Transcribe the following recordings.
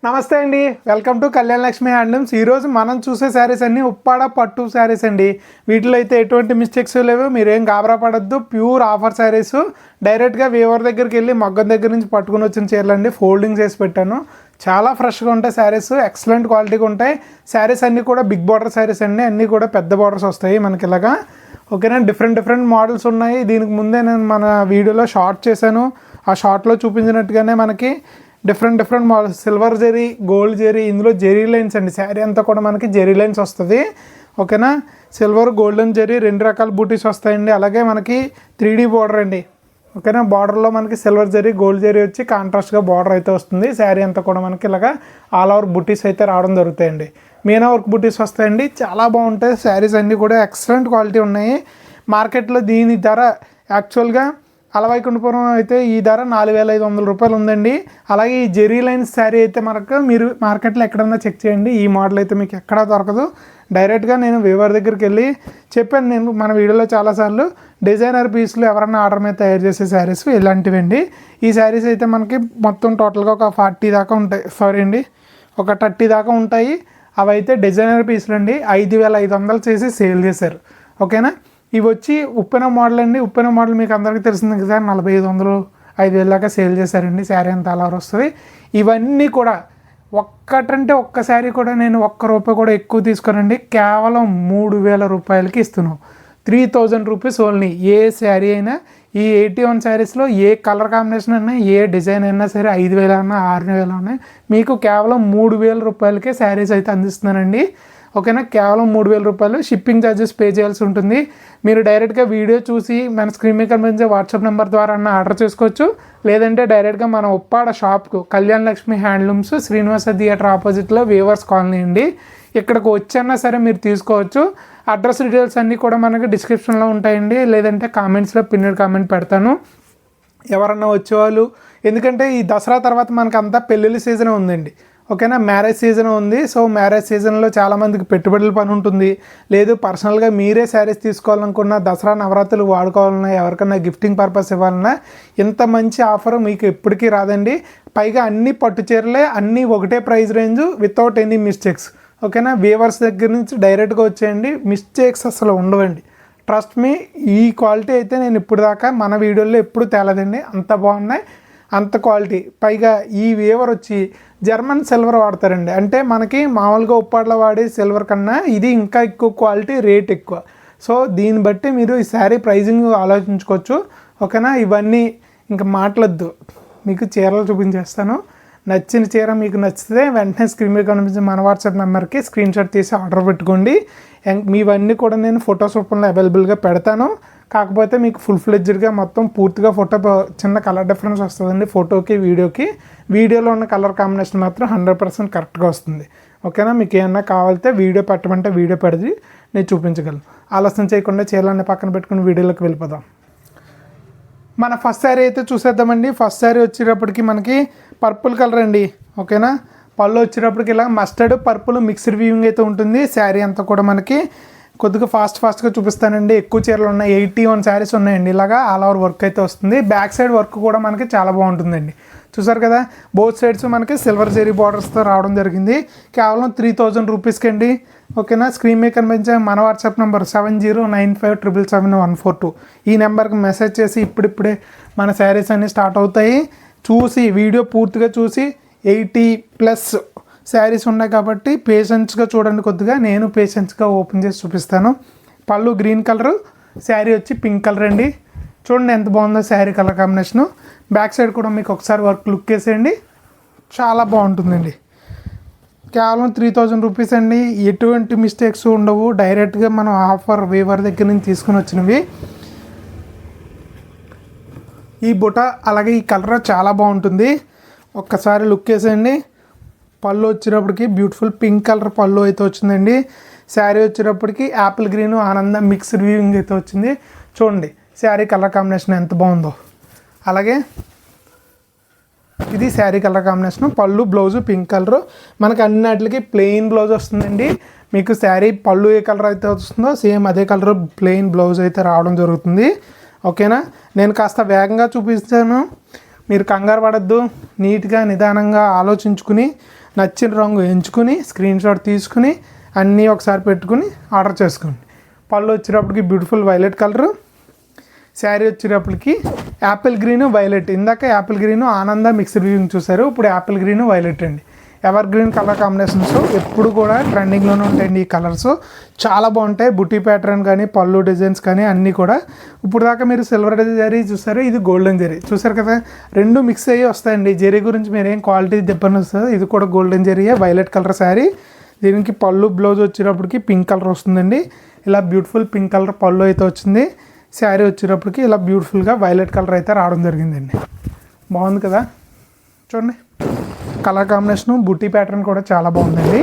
నమస్తే అండి, welcome to Kalyana Lakshmi handlooms. ఈరోజు మనం చూసే శారీస్ అన్నీ ఉప్పాడ పట్టు శారీస్ అండి. వీటిలో అయితే ఎటువంటి మిస్టేక్స్ లేవు, మీరేం గాబరా పడద్దు. Pure offer saris. డైరెక్ట్గా వీవర్ దగ్గరికి వెళ్ళి మగ్గం దగ్గర నుంచి పట్టుకుని వచ్చిన చీరలు అండి. ఫోల్డింగ్ చేసి పెట్టాను. చాలా ఫ్రెష్గా ఉంటాయి శారీస్, ఎక్సలెంట్ క్వాలిటీగా ఉంటాయి. శారీస్ అన్నీ కూడా బిగ్ బార్డర్ శారీస్ అండి, అన్నీ కూడా పెద్ద బార్డర్స్ వస్తాయి మనకి ఇలాగా. ఓకేనా, డిఫరెంట్ మోడల్స్ ఉన్నాయి. దీనికి ముందే నేను మన వీడియోలో షార్ట్ చేశాను. ఆ షార్ట్లో చూపించినట్టుగానే మనకి different models, silver zari, gold zari, ఇందులో జెరీ లైన్స్ అండి. శారీ అంతా కూడా మనకి జెరీ లైన్స్ వస్తుంది. ఓకేనా, సిల్వర్ గోల్డెన్ జెరీ రెండు రకాల బూటీస్ వస్తాయండి. అలాగే మనకి 3D బార్డర్ అండి. ఓకేనా, బార్డర్లో మనకి సిల్వర్ జెరీ, గోల్డ్ జెరీ వచ్చి కాంట్రాస్ట్గా బార్డర్ అయితే వస్తుంది. శారీ అంతా కూడా మనకి ఇలాగా ఆల్ ఓవర్ బూటీస్ అయితే రావడం జరుగుతాయండి. మీనా వర్క్ బూటీస్ వస్తాయండి, చాలా బాగుంటాయి. శారీస్ అన్నీ కూడా ఎక్సలెంట్ క్వాలిటీ ఉన్నాయి. మార్కెట్లో దీని ధర యాక్చువల్గా అలవైకుంఠపురం అయితే ఈ ధర 4500 రూపాయలు ఉందండి. అలాగే ఈ జెరీ లైన్స్ శారీ అయితే మీరు మార్కెట్లో ఎక్కడన్నా చెక్ చేయండి, ఈ మోడల్ అయితే మీకు ఎక్కడా దొరకదు. డైరెక్ట్గా నేను వీవర్ దగ్గరికి వెళ్ళి చెప్పాను. నేను మన వీడియోలో చాలాసార్లు డిజైనర్ పీస్లు ఎవరన్నా ఆర్డర్ మీద తయారు చేసే శారీస్ ఇలాంటివండి. ఈ శారీస్ అయితే మనకి మొత్తం టోటల్గా ఒక 40 దాకా ఉంటాయి, ఒక 30 దాకా ఉంటాయి. అవి అయితే డిజైనర్ పీసులు అండి. 5500 చేసి సేల్ చేశారు. ఓకేనా, ఇవి వచ్చి ఉప్పెన మోడల్ అండి. ఉప్పెన మోడల్ మీకు అందరికీ తెలిసింది కదా, 4500 5000 దాకా సేల్ చేశారండి. శారీ అంతా అలా వస్తుంది. ఇవన్నీ కూడా ఒక్క శారీ కూడా నేను ₹1 కూడా ఎక్కువ తీసుకోనండి. కేవలం 3000 రూపాయలకి ఇస్తున్నాం. 3000 రూపీస్ ఓన్లీ. ఏ శారీ అయినా ఈ 81 శారీస్లో ఏ కలర్ కాంబినేషన్ అయినా, ఏ డిజైన్ అయినా సరే, 5000 అన్నా 6000 అన్నా మీకు కేవలం 3000 రూపాయలకే శారీస్ అయితే అందిస్తున్నానండి. ఓకేనా, కేవలం 3000 రూపాయలు. షిప్పింగ్ ఛార్జెస్ పే చేయాల్సి ఉంటుంది. మీరు డైరెక్ట్గా వీడియో చూసి మన స్క్రీన్ మీద కనిపించే వాట్సాప్ నెంబర్ ద్వారా ఆర్డర్ చేసుకోవచ్చు. లేదంటే డైరెక్ట్గా మన ఉప్పాడ షాప్కు కళ్యాణ లక్ష్మి హ్యాండ్లూమ్స్, శ్రీనివాస థియేటర్ ఆపోజిట్లో వీవర్స్ కాలనీ అండి. ఇక్కడికి వచ్చన్నా సరే మీరు తీసుకోవచ్చు. అడ్రస్ డీటెయిల్స్ అన్నీ కూడా మనకి డిస్క్రిప్షన్లో ఉంటాయండి, లేదంటే కామెంట్స్లో పిన్నెడ్ కామెంట్ పెడతాను. ఎవరన్నా వచ్చేవాళ్ళు, ఎందుకంటే ఈ దసరా తర్వాత మనకు అంతా పెళ్ళిళ్ళ సీజన్ ఉందండి. ఓకేనా, మ్యారేజ్ సీజన్ ఉంది. సో మ్యారేజ్ సీజన్లో చాలామందికి పెట్టుబడుల పని ఉంటుంది. లేదు పర్సనల్గా మీరే శారీస్ తీసుకోవాలనుకున్న, దసరా నవరాత్రులు వాడుకోవాలన్నా, ఎవరికన్నా గిఫ్టింగ్ పర్పస్ ఇవ్వాలన్నా ఇంత మంచి ఆఫర్ మీకు ఎప్పటికీ రాదండి. పైగా అన్ని పట్టు చీరలే, అన్నీ ఒకటే price range, without any mistakes. ఓకేనా, వీవర్స్ దగ్గర నుంచి డైరెక్ట్గా వచ్చేయండి, మిస్టేక్స్ అసలు ఉండవండి. ట్రస్ట్ మీ, ఈ క్వాలిటీ అయితే నేను ఇప్పుడు దాకా మన వీడియోలో ఎప్పుడు తేలదండి. అంత బాగున్నాయి, అంత క్వాలిటీ. పైగా ఈ వీవర్ వచ్చి జర్మన్ సిల్వర్ వాడతారండి. అంటే మనకి మామూలుగా ఉప్పాడలో వాడే సిల్వర్ కన్నా ఇది ఇంకా ఎక్కువ క్వాలిటీ, రేట్ ఎక్కువ. సో దీన్ని బట్టి మీరు ఈ శారీ ప్రైజింగ్ ఆలోచించుకోవచ్చు. ఓకేనా, ఇవన్నీ ఇంకా మాట్లాడద్దు, మీకు చీరలు చూపించేస్తాను. నచ్చిన చీర మీకు నచ్చితే వెంటనే స్క్రీన్ మీద కనిపించే మన వాట్సాప్ నెంబర్కి స్క్రీన్ షాట్ తీసి ఆర్డర్ పెట్టుకోండి. మీవన్నీ కూడా నేను ఫొటోస్ రూపంలో అవైలబుల్గా పెడతాను. కాకపోతే మీకు ఫుల్ ఫ్లెడ్జ్డ్గా మొత్తం పూర్తిగా ఫోటో, చిన్న కలర్ డిఫరెన్స్ వస్తుందండి ఫోటోకి వీడియోకి. వీడియోలో ఉన్న కలర్ కాంబినేషన్ మాత్రం 100% కరెక్ట్గా వస్తుంది. ఓకేనా, మీకు ఏమన్నా కావాలితే వీడియో పెట్టమంటే వీడియో పెడితే నేను చూపించగలను. ఆలస్యం చేయకుండా చీరలన్నీ పక్కన పెట్టుకుని వీడియోలోకి వెళ్ళిపోదాం. మన ఫస్ట్ శారీ అయితే చూసేద్దామండి. ఫస్ట్ శారీ వచ్చేటప్పటికి మనకి పర్పుల్ కలర్ అండి. ఓకేనా, పళ్ళు వచ్చేటప్పటికి ఇలా మస్టర్డ్ పర్పుల్ మిక్స్డ్ వీవింగ్ అయితే ఉంటుంది. శారీ అంతా కూడా మనకి కొద్దిగా ఫాస్ట్గా చూపిస్తానండి. ఎక్కువ చీరలు ఉన్నాయి, 81 శారీస్ ఉన్నాయండి. ఇలాగా ఆల్ ఓవర్ వర్క్ అయితే వస్తుంది. బ్యాక్ సైడ్ వర్క్ కూడా మనకి చాలా బాగుంటుందండి. చూసారు కదా, బోత్ సైడ్స్ మనకి సిల్వర్ జెరీ బార్డర్స్తో రావడం జరిగింది. కేవలం 3000 రూపీస్కి అండి. ఓకేనా, స్క్రీన్ మీద కనిపించే మన వాట్సాప్ నెంబర్ 7095777142 ఈ నెంబర్కి మెసేజ్ చేసి ఇప్పుడిప్పుడే మన శారీస్ అన్నీ స్టార్ట్ అవుతాయి. చూసి వీడియో పూర్తిగా చూసి 80+ శారీస్ ఉన్నాయి కాబట్టి పేషెన్స్గా చూడండి. కొద్దిగా నేను పేషెన్స్గా ఓపెన్ చేసి చూపిస్తాను. పళ్ళు గ్రీన్ కలరు, శారీ వచ్చి పింక్ కలర్ అండి. చూడండి ఎంత బాగుందో sari colour combination. Back side కూడా మీకు ఒకసారి వర్క్ లుక్ వేసేయండి, చాలా బాగుంటుందండి. కేవలం 3000 రూపీస్ అండి. ఎటువంటి మిస్టేక్స్ ఉండవు. డైరెక్ట్గా మనం ఆఫర్ వీవర్ దగ్గర నుంచి తీసుకుని వచ్చినవి. ఈ బుట్ట అలాగే ఈ కలర్ చాలా బాగుంటుంది. ఒక్కసారి లుక్ వేసేయండి. పళ్ళు వచ్చేటప్పటికి బ్యూటిఫుల్ పింక్ కలర్ పళ్ళు అయితే వచ్చిందండి. శారీ వచ్చేటప్పటికి యాపిల్ గ్రీన్ ఆనందం మిక్స్డ్ వీవింగ్ అయితే వచ్చింది. చూడండి శారీ కలర్ కాంబినేషన్ ఎంత బాగుందో. అలాగే ఇది శారీ కలర్ కాంబినేషన్. పళ్ళు బ్లౌజు పింక్ కలరు. మనకి అన్నిటికి ప్లెయిన్ బ్లౌజ్ వస్తుందండి. మీకు శారీ పళ్ళు ఏ కలర్ అయితే వస్తుందో సేమ్ అదే కలర్ ప్లెయిన్ బ్లౌజ్ అయితే రావడం జరుగుతుంది. ఓకేనా, నేను కాస్త వేగంగా చూపిస్తాను. మీరు కంగారు పడద్దు, నీట్గా నిదానంగా ఆలోచించుకుని నచ్చిన రంగు ఎంచుకుని స్క్రీన్ షాట్ తీసుకుని అన్నీ ఒకసారి పెట్టుకుని ఆర్డర్ చేసుకోండి. పళ్ళు వచ్చేటప్పటికి బ్యూటిఫుల్ వైలెట్ కలరు, శారీ వచ్చేటప్పటికి యాపిల్ గ్రీను వైలెట్. ఇందాక యాపిల్ గ్రీను ఆనంద మిక్స్డ్ వ్యూయింగ్ చూసారు, ఇప్పుడు యాపిల్ గ్రీను వైలెట్ అండి. ఎవర్ గ్రీన్ కలర్ కాంబినేషన్స్ ఎప్పుడు కూడా ట్రెండింగ్లోనే ఉంటాయండి. ఈ కలర్స్ చాలా బాగుంటాయి. బుటీ ప్యాటర్న్ కానీ పళ్ళు డిజైన్స్ కానీ అన్నీ కూడా. ఇప్పుడు దాకా మీరు సిల్వర్ జరీ చూసారు, ఇది గోల్డెన్ జరీ చూసారు కదా, రెండు మిక్స్ అయ్యి వస్తాయండి. జరీ గురించి మీరు ఏం క్వాలిటీ చెప్పని వస్తుంది. ఇది కూడా గోల్డెన్ జరీయే, వైలెట్ కలర్ శారీ. దీనికి పళ్ళు బ్లౌజ్ వచ్చేటప్పటికి పింక్ కలర్ వస్తుందండి. ఇలా బ్యూటిఫుల్ పింక్ కలర్ పళ్ళు అయితే వచ్చింది. శారీ వచ్చేటప్పటికి ఇలా బ్యూటిఫుల్గా వైలెట్ కలర్ అయితే రావడం జరిగిందండి. బాగుంది కదా, చూడండి కలర్ కాంబినేషను. బుట్టి ప్యాటర్న్ కూడా చాలా బాగుందండి.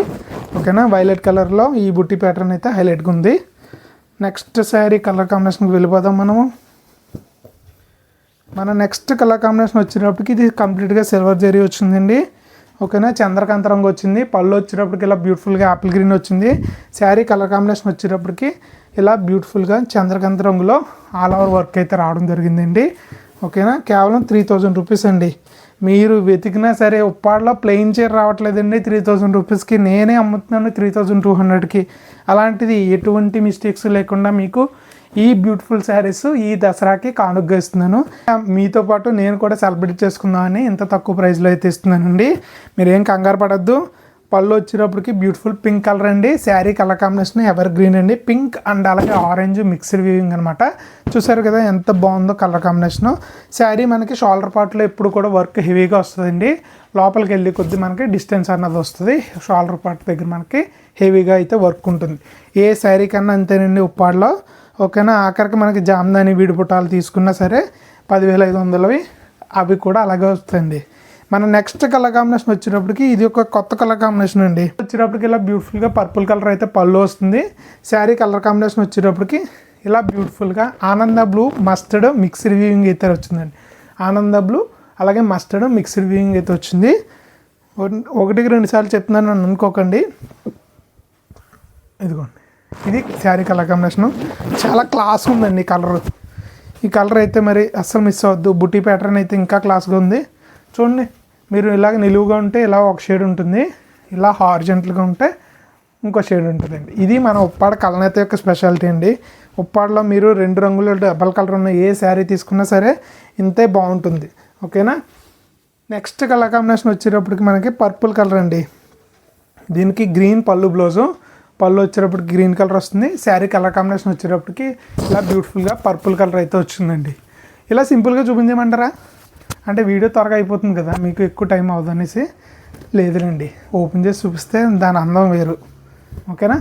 ఓకేనా, వైలెట్ కలర్లో ఈ బుట్టి ప్యాటర్న్ అయితే హైలైట్గా ఉంది. నెక్స్ట్ శారీ కలర్ కాంబినేషన్కి వెళ్ళిపోదాం మనము. మన నెక్స్ట్ కలర్ కాంబినేషన్ వచ్చేటప్పటికి ఇది కంప్లీట్గా సిల్వర్ జరీ వచ్చిందండి. ఓకేనా, చంద్రకాంత రంగు వచ్చింది. పళ్ళు వచ్చేటప్పటికి ఇలా బ్యూటిఫుల్గా యాపిల్ గ్రీన్ వచ్చింది. శారీ కలర్ కాంబినేషన్ వచ్చేటప్పటికి ఇలా బ్యూటిఫుల్గా చంద్రకాంత రంగులో ఆల్ ఓవర్ వర్క్ అయితే రావడం జరిగిందండి. ఓకేనా, కేవలం 3000 రూపీస్ అండి. మీరు వెతికినా సరే ఉప్పాడలో ప్లెయిన్ చీర రావట్లేదండి 3000 రూపీస్కి. నేనే అమ్ముతున్నాను 3200కి. అలాంటిది ఎటువంటి మిస్టేక్స్ లేకుండా మీకు ఈ బ్యూటిఫుల్ శారీస్ ఈ దసరాకి కానుగ్గా ఇస్తున్నాను. మీతో పాటు నేను కూడా సెలబ్రేట్ చేసుకుందామని ఇంత తక్కువ ప్రైస్లో అయితే ఇస్తున్నానండి. మీరేం కంగారు పడద్దు. పళ్ళు వచ్చేటప్పటికి బ్యూటిఫుల్ పింక్ కలర్ అండి. Sari colour combination ever green అండి. పింక్ అండ్ అలాగే ఆరెంజ్ మిక్స్డ్ వీవింగ్ అనమాట. చూసారు కదా ఎంత బాగుందో కలర్ కాంబినేషను. శారీ మనకి షోల్డర్ పార్ట్లో ఎప్పుడు కూడా వర్క్ హెవీగా వస్తుందండి. లోపలికి వెళ్ళి కొద్ది మనకి డిస్టెన్స్ అన్నది వస్తుంది. షోల్డర్ పార్ట్ దగ్గర మనకి హెవీగా అయితే వర్క్ ఉంటుంది. ఏ శారీ కన్నా అంతేనండి ఉప్పాడలో. ఓకేనా, ఆఖరికి మనకి జామ్దాని విడిపుటాలు తీసుకున్నా సరే 10500 అవి కూడా అలాగే వస్తాయండి. మన నెక్స్ట్ కలర్ కాంబినేషన్ వచ్చేటప్పటికి ఇది ఒక కొత్త కలర్ కాంబినేషన్ అండి. వచ్చేటప్పటికి ఇలా బ్యూటిఫుల్గా పర్పుల్ కలర్ అయితే పళ్ళు వస్తుంది. శారీ కలర్ కాంబినేషన్ వచ్చేటప్పటికి ఇలా బ్యూటిఫుల్గా ఆనంద బ్లూ మస్టర్డ్ మిక్స్డ్ వీవింగ్ అయితే వచ్చిందండి. ఆనంద బ్లూ అలాగే మస్టర్డ్ మిక్స్డ్ వీవింగ్ అయితే వచ్చింది. 1-2 సార్లు చెప్తున్నాను అని అనుకోకండి. ఇదిగోండి, ఇది శారీ కలర్ కాంబినేషను. చాలా క్లాస్ ఉందండి కలర్. ఈ కలర్ అయితే మరి అస్సలు మిస్ అవ్వద్దు. బుట్టి ప్యాటర్న్ అయితే ఇంకా క్లాస్గా ఉంది. చూడండి, మీరు ఇలాగ నిలువుగా ఉంటే ఇలా ఒక షేడ్ ఉంటుంది, ఇలా హార్జెంటల్గా ఉంటే ఇంకో షేడ్ ఉంటుందండి. ఇది మన ఉప్పాడ కలనేత యొక్క స్పెషాలిటీ అండి. ఉప్పాడలో మీరు 2 రంగులు డబల్ కలర్ ఉన్న ఏ శారీ తీసుకున్నా సరే ఇంతే బాగుంటుంది. ఓకేనా, నెక్స్ట్ కలర్ కాంబినేషన్ వచ్చేటప్పటికి మనకి పర్పుల్ కలర్ అండి. దీనికి గ్రీన్ పళ్ళు బ్లౌజు. పళ్ళు వచ్చేటప్పటికి గ్రీన్ కలర్ వస్తుంది. శారీ కలర్ కాంబినేషన్ వచ్చేటప్పటికి ఇలా బ్యూటిఫుల్గా పర్పుల్ కలర్ అయితే వచ్చిందండి. ఇలా సింపుల్గా చూపించమంటారా అంటే వీడియో త్వరగా అయిపోతుంది కదా, మీకు ఎక్కువ టైం అవ్వదు అనేసి. లేదులేండి, ఓపెన్ చేసి చూపిస్తే దాని అందం వేరు. ఓకేనా,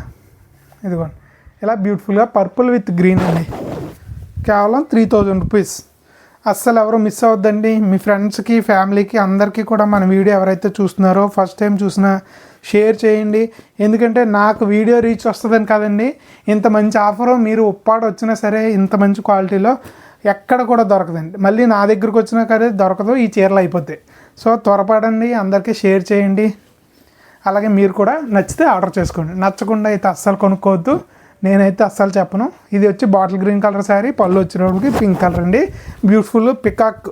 ఇదిగోండి ఇలా బ్యూటిఫుల్గా పర్పుల్ విత్ గ్రీన్ అండి. కేవలం 3000 రూపీస్. అస్సలు ఎవరు మిస్ అవ్వద్దండి. మీ ఫ్రెండ్స్కి ఫ్యామిలీకి అందరికీ కూడా మన వీడియో ఎవరైతే చూస్తున్నారో ఫస్ట్ టైం చూసినా షేర్ చేయండి. ఎందుకంటే నాకు వీడియో రీచ్ వస్తుందని కాదండి, ఇంత మంచి ఆఫరు మీరు ఉప్పాడ వచ్చినా సరే ఇంత మంచి క్వాలిటీలో ఎక్కడ కూడా దొరకదండి. మళ్ళీ నా దగ్గరకు వచ్చినా కానీ దొరకదు, ఈ చీరలు అయిపోతాయి. సో త్వరపడండి, అందరికీ షేర్ చేయండి. అలాగే మీరు కూడా నచ్చితే ఆర్డర్ చేసుకోండి. నచ్చకుండా అయితే అస్సలు కొనుక్కోవద్దు, నేనైతే అస్సలు చెప్పను. ఇది వచ్చి బాటిల్ గ్రీన్ కలర్ శారీ. పళ్ళు వచ్చినప్పటికి పింక్ కలర్ అండి. బ్యూటిఫుల్ పికాక్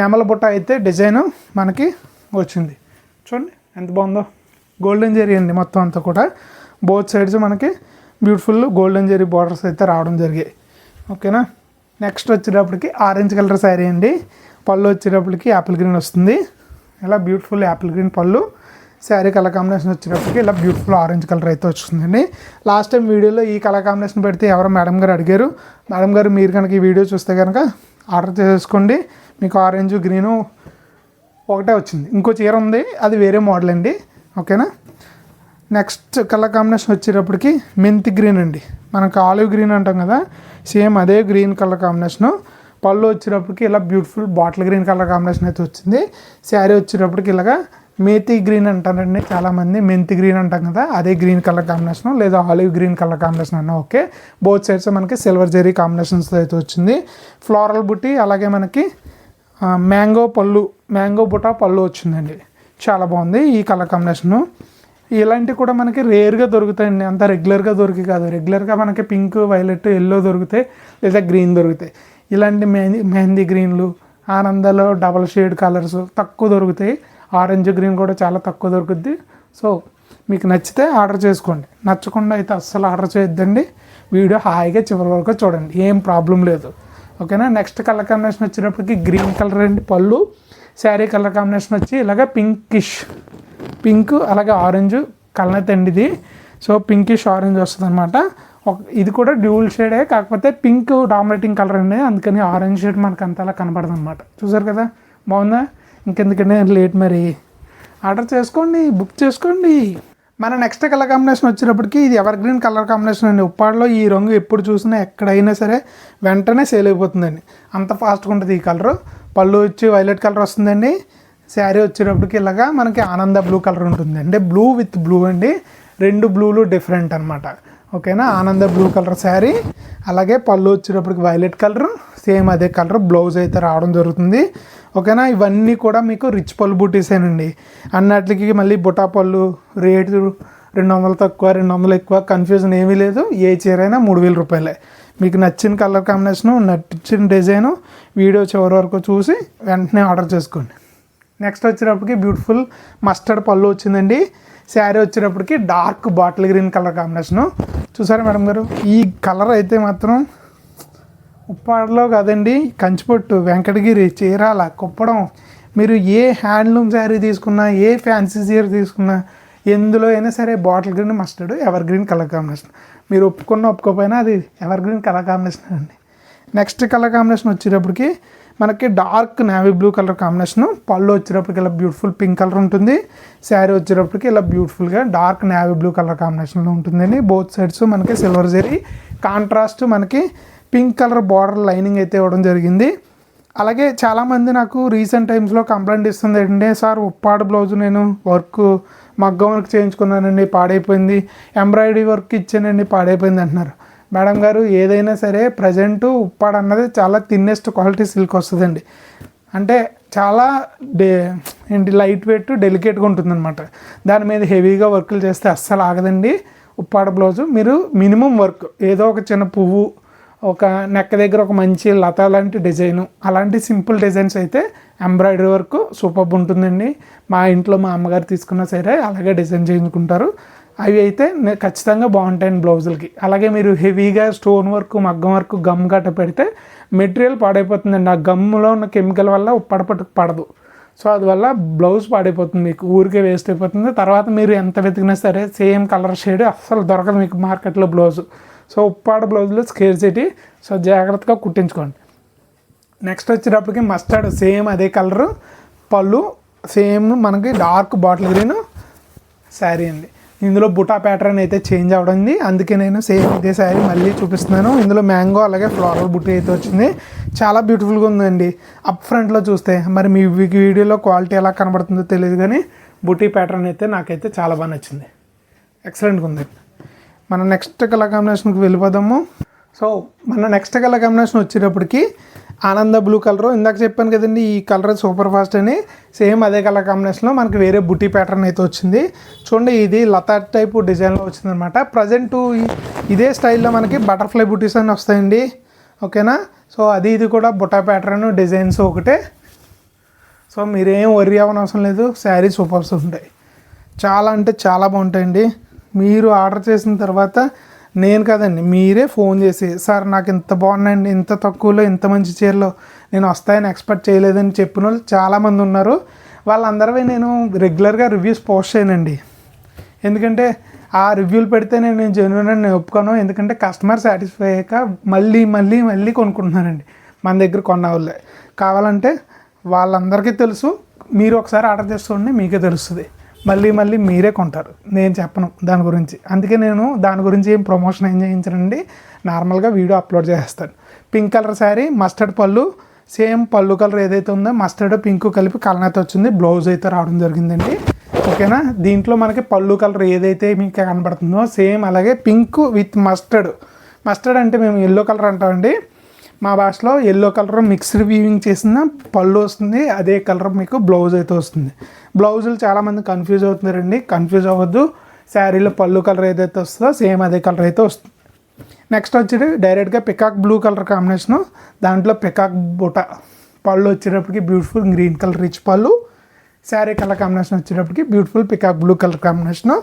నెమల బుట్ట అయితే డిజైన్ మనకి వచ్చింది. చూడండి ఎంత బాగుందో. గోల్డెన్ జరీ అండి మొత్తం అంతా కూడా. బోత్ సైడ్స్ మనకి బ్యూటిఫుల్ గోల్డెన్ జరీ బార్డర్స్ అయితే రావడం జరిగాయి. ఓకేనా, నెక్స్ట్ వచ్చేటప్పటికి ఆరెంజ్ కలర్ శారీ అండి. పళ్ళు వచ్చేటప్పటికి యాపిల్ గ్రీన్ వస్తుంది. ఇలా బ్యూటిఫుల్ యాపిల్ గ్రీన్ పళ్ళు. శారీ కలర్ కాంబినేషన్ వచ్చేటప్పటికి ఇలా బ్యూటిఫుల్ ఆరెంజ్ కలర్ అయితే వస్తుందండి. లాస్ట్ టైం వీడియోలో ఈ కలర్ కాంబినేషన్ పెడితే ఎవరో మేడం గారు అడిగారు. మేడం గారు మీరు కనుక ఈ వీడియో చూస్తే కనుక ఆర్డర్ చేసుకోండి. మీకు ఆరెంజ్ గ్రీను ఒకటే వచ్చింది. ఇంకో చీర ఉంది, అది వేరే మోడల్ అండి. ఓకేనా, నెక్స్ట్ కలర్ కాంబినేషన్ వచ్చేటప్పటికి మెంతి గ్రీన్ అండి. మనకు ఆలివ్ గ్రీన్ అంటాం కదా, సేమ్ అదే గ్రీన్ కలర్ కాంబినేషను. పళ్ళు వచ్చేటప్పటికి ఇలా beautiful bottle green colour combination అయితే వచ్చింది. శారీ వచ్చేటప్పటికి ఇలాగా మేతి గ్రీన్ అంటారండి చాలామంది, మెంతి గ్రీన్ అంటాం కదా, అదే గ్రీన్ కలర్ కాంబినేషన్ లేదా ఆలివ్ గ్రీన్ కలర్ కాంబినేషన్ అన్న ఓకే. బోత్ సైడ్స్ మనకి సిల్వర్ జెరీ కాంబినేషన్స్ అయితే వచ్చింది. ఫ్లోరల్ బుట్టి అలాగే మనకి మ్యాంగో బుట్ట పళ్ళు వచ్చిందండి. చాలా బాగుంది ఈ కలర్ కాంబినేషను. ఇలాంటివి కూడా మనకి రేర్గా దొరుకుతాయండి, అంత రెగ్యులర్గా దొరికి కాదు. రెగ్యులర్గా మనకి పింక్ వైలెట్ ఎల్లో దొరుకుతాయి లేదా గ్రీన్ దొరుకుతాయి. ఇలాంటి మెహందీ గ్రీన్లు ఆనందలో డబల్ షేడ్ కలర్స్ తక్కువ దొరుకుతాయి. ఆరెంజ్ గ్రీన్ కూడా చాలా తక్కువ దొరుకుద్ది. సో మీకు నచ్చితే ఆర్డర్ చేసుకోండి, నచ్చకుండా అయితే అస్సలు ఆర్డర్ చేయొద్దండి. వీడియో హాయిగా చివరి వరకు చూడండి, ఏం ప్రాబ్లం లేదు. ఓకేనా. నెక్స్ట్ కలర్ కాంబినేషన్ వచ్చేటప్పటికి గ్రీన్ కలర్ అండి పళ్ళు. శారీ కలర్ కాంబినేషన్ వచ్చి ఇలాగ పింక్ అలాగే ఆరెంజ్ కలర్ అండి ఇది. సో పింకిష్ ఆరెంజ్ వస్తుంది అనమాట. ఇది కూడా డ్యూల్ షేడే, కాకపోతే పింక్ డామినేటింగ్ కలర్ అండి, అందుకని ఆరెంజ్ షేడ్ మనకు అంతలా కనపడదు అనమాట. చూసారు కదా, బాగుందా? ఇంకెందుకంటే లేట్, మరి ఆర్డర్ చేసుకోండి, బుక్ చేసుకోండి. మన నెక్స్ట్ కలర్ కాంబినేషన్ వచ్చేటప్పటికి ఇది ఎవర్ గ్రీన్ కలర్ కాంబినేషన్ అండి. ఉప్పాడలో ఈ రంగు ఎప్పుడు చూసినా ఎక్కడైనా సరే వెంటనే సేల్ అయిపోతుందండి, అంత ఫాస్ట్గా ఉంటుంది ఈ కలరు. పళ్ళు వచ్చి వైలెట్ కలర్ వస్తుందండి. శారీ వచ్చేటప్పటికి ఇలాగా మనకి ఆనంద బ్లూ కలర్ ఉంటుంది, అంటే బ్లూ విత్ బ్లూ అండి, రెండు బ్లూలు డిఫరెంట్ అనమాట. ఓకేనా. ఆనంద బ్లూ కలర్ శారీ, అలాగే పళ్ళు వచ్చేటప్పటికి వైలెట్ కలర్, సేమ్ అదే కలర్ బ్లౌజ్ అయితే రావడం జరుగుతుంది. ఓకేనా. ఇవన్నీ కూడా మీకు రిచ్ పళ్ళు బూటీసేనండి. అన్నట్లకి మళ్ళీ బుటా పళ్ళు రేటు 200 తక్కువ 200 ఎక్కువ కన్ఫ్యూజన్ ఏమీ లేదు. ఏ చీర అయినా 3000 రూపాయలే. మీకు నచ్చిన కలర్ కాంబినేషను, నచ్చిన డిజైను వీడియో చివరి వరకు చూసి వెంటనే ఆర్డర్ చేసుకోండి. నెక్స్ట్ వచ్చేటప్పటికి బ్యూటిఫుల్ మస్టర్డ్ పళ్ళు వచ్చిందండి. శారీ వచ్చేటప్పటికి dark bottle green colour combination. చూసారా మేడం గారు, ఈ కలర్ అయితే మాత్రం ఉప్పాడలో కాదండి, కంచిపట్టు, వెంకటగిరి, చీరాల, కుప్పడం, మీరు ఏ హ్యాండ్లూమ్ శారీ తీసుకున్నా, ఏ ఫ్యాన్సీ చీర తీసుకున్నా, ఎందులో అయినా సరే bottle green mustard ever green colour combination. మీరు ఒప్పుకోకపోయినా అది ఎవర్ గ్రీన్ కలర్ కాంబినేషన్ అండి. నెక్స్ట్ కలర్ కాంబినేషన్ వచ్చేటప్పటికి మనకి dark navy blue colour combination. పళ్ళు వచ్చేటప్పటికి ఇలా బ్యూటిఫుల్ పింక్ కలర్ ఉంటుంది. శారీ వచ్చేటప్పటికి ఇలా బ్యూటిఫుల్గా డార్క్ నేవీ బ్లూ కలర్ కాంబినేషన్లో ఉంటుందండి. బోత్ సైడ్స్ మనకి సిల్వర్ జరీ కాంట్రాస్ట్, మనకి పింక్ కలర్ బార్డర్ లైనింగ్ అయితే ఇవ్వడం జరిగింది. అలాగే చాలామంది నాకు రీసెంట్ టైమ్స్లో కంప్లైంట్ ఇస్తుంది ఏంటంటే, సార్ ఉప్పాడు బ్లౌజ్ నేను మగ్గం వర్క్ చేయించుకున్నానండి పాడైపోయింది, ఎంబ్రాయిడరీ వర్క్ ఇచ్చానండి పాడైపోయింది అంటున్నారు. మేడం గారు, ఏదైనా సరే ప్రజెంటు ఉప్పాడు అన్నది చాలా థిన్నెస్ట్ క్వాలిటీ సిల్క్ వస్తుందండి, అంటే చాలా లైట్ వెయిట్ డెలికేట్గా ఉంటుందన్నమాట. దాని మీద హెవీగా వర్కులు చేస్తే అస్సలు ఆగదండి ఉప్పాడ బ్లౌజు. మీరు మినిమం వర్క్, ఏదో ఒక చిన్న పువ్వు, ఒక నెక్క దగ్గర ఒక మంచి లత లాంటి డిజైను, అలాంటి సింపుల్ డిజైన్స్ అయితే ఎంబ్రాయిడరీ వర్క్ సూపర్ ఉంటుందండి. మా ఇంట్లో మా అమ్మగారు తీసుకున్నా సరే అలాగే డిజైన్ చేయించుకుంటారు. అవి అయితే ఖచ్చితంగా బాగుంటాయండి బ్లౌజులకి. అలాగే మీరు హెవీగా స్టోన్ వర్క్, మగ్గం వర్క్, గమ్ గట్ట పెడితే మెటీరియల్ పాడైపోతుందండి. ఆ గమ్ములో ఉన్న కెమికల్ వల్ల ఉప్పడపట్టుకు పడదు. సో అందువల్ల బ్లౌజ్ పాడైపోతుంది, మీకు ఊరికే వేస్ట్ అయిపోతుంది. తర్వాత మీరు ఎంత వెతికినా సరే సేమ్ కలర్ షేడ్ అస్సలు దొరకదు మీకు మార్కెట్లో బ్లౌజు. సో ఉప్పాడ బ్లౌజులో స్కేర్సిటీ, సో జాగ్రత్తగా కుట్టించుకోండి. నెక్స్ట్ వచ్చేటప్పటికి మస్టర్డ్, సేమ్ అదే కలరు, పళ్ళు సేమ్ మనకి డార్క్ బాటిల్ గ్రీన్ శారీ అండి. ఇందులో బుటా ప్యాటర్న్ అయితే చేంజ్ అవడింది, అందుకే నేను సేమ్ ఇదే శారీ మళ్ళీ చూపిస్తున్నాను. ఇందులో మ్యాంగో అలాగే ఫ్లోరల్ బుట్టి అయితే వచ్చింది, చాలా బ్యూటిఫుల్గా ఉందండి. అప్ ఫ్రంట్లో చూస్తే మరి మీ వీడియోలో క్వాలిటీ ఎలా కనబడుతుందో తెలియదు, కానీ బుటీ ప్యాటర్న్ అయితే నాకైతే చాలా బాగా నచ్చింది, ఎక్సలెంట్గా ఉంది. మన నెక్స్ట్ కలర్ కాంబినేషన్కి వెళ్ళిపోదాము. సో మన నెక్స్ట్ కలర్ కాంబినేషన్ వచ్చేటప్పటికి ఆనంద బ్లూ కలరు. ఇందాక చెప్పాను కదండి ఈ కలర్ సూపర్ ఫాస్ట్ అని, సేమ్ అదే కలర్ కాంబినేషన్లో మనకి వేరే బుటీ ప్యాటర్న్ అయితే వచ్చింది. చూడండి, ఇది లతా టైపు డిజైన్లో వచ్చిందనమాట. ప్రజెంట్ ఇదే స్టైల్లో మనకి బటర్ఫ్లై బుటీస్ అని వస్తాయండి. ఓకేనా. సో ఇది కూడా బుటా ప్యాటర్న్ డిజైన్స్ ఒకటే. సో మీరేం వర్రీ అవ్వనవసరం లేదు, శారీ సూపర్స్ ఉంటాయి, చాలా అంటే చాలా బాగుంటాయండి. మీరు ఆర్డర్ చేసిన తర్వాత నేను కదండి, మీరే ఫోన్ చేసి, సార్ నాకు ఇంత బాగున్నాయండి, ఇంత తక్కువలో ఇంత మంచి చీరలో నేను వస్తాయని ఎక్స్పెక్ట్ చేయలేదని చెప్పిన వాళ్ళు చాలామంది ఉన్నారు. వాళ్ళందరివి నేను రెగ్యులర్గా రివ్యూస్ పోస్ట్ చేయనండి, ఎందుకంటే ఆ రివ్యూలు పెడితే నేను జెన్యూన్ అని నేను ఒప్పుకోను. ఎందుకంటే కస్టమర్ సాటిస్ఫై అయ్యాక మళ్ళీ మళ్ళీ మళ్ళీ కొనుక్కుంటున్నారండి మన దగ్గర కొన్న వాళ్ళే. కావాలంటే వాళ్ళందరికీ తెలుసు, మీరు ఒకసారి ఆర్డర్ చేసుకోండి మీకే తెలుస్తుంది, మళ్ళీ మళ్ళీ మీరే కొంటారు, నేను చెప్పను దాని గురించి. అందుకే నేను దాని గురించి ఏం ప్రమోషన్ ఏం చేయించనండి, నార్మల్గా వీడియో అప్లోడ్ చేస్తాను. పింక్ కలర్ శారీ, మస్టర్డ్ పళ్ళు, సేమ్ పళ్ళు కలర్ ఏదైతే ఉందో మస్టర్డ్ పింక్ కలిపి కలనైతే వచ్చింది, బ్లౌజ్ అయితే రావడం జరిగిందండి. ఓకేనా. దీంట్లో మనకి పళ్ళు కలర్ ఏదైతే మీకు కనబడుతుందో సేమ్ అలాగే పింక్ విత్ మస్టర్డ్ అంటే మేము ఎల్లో కలర్ అంటామండి మా భాషలో. ఎల్లో కలర్ మిక్స్డ్ వీవింగ్ చేసిన పళ్ళు వస్తుంది, అదే కలర్ మీకు బ్లౌజ్ అయితే వస్తుంది. బ్లౌజులు చాలామంది కన్ఫ్యూజ్ అవుతున్నారండి, కన్ఫ్యూజ్ అవ్వద్దు. శారీలో పళ్ళు కలర్ ఏదైతే వస్తుందో సేమ్ అదే కలర్ అయితే వస్తుంది. నెక్స్ట్ వచ్చి డైరెక్ట్గా పికాక్ బ్లూ కలర్ కాంబినేషను, దాంట్లో పికాక్ బుటా పళ్ళు వచ్చేటప్పటికి బ్యూటిఫుల్ గ్రీన్ కలర్ రిచ్ పళ్ళు. శారీ కలర్ కాంబినేషన్ వచ్చేటప్పటికి beautiful peacock blue colour combination.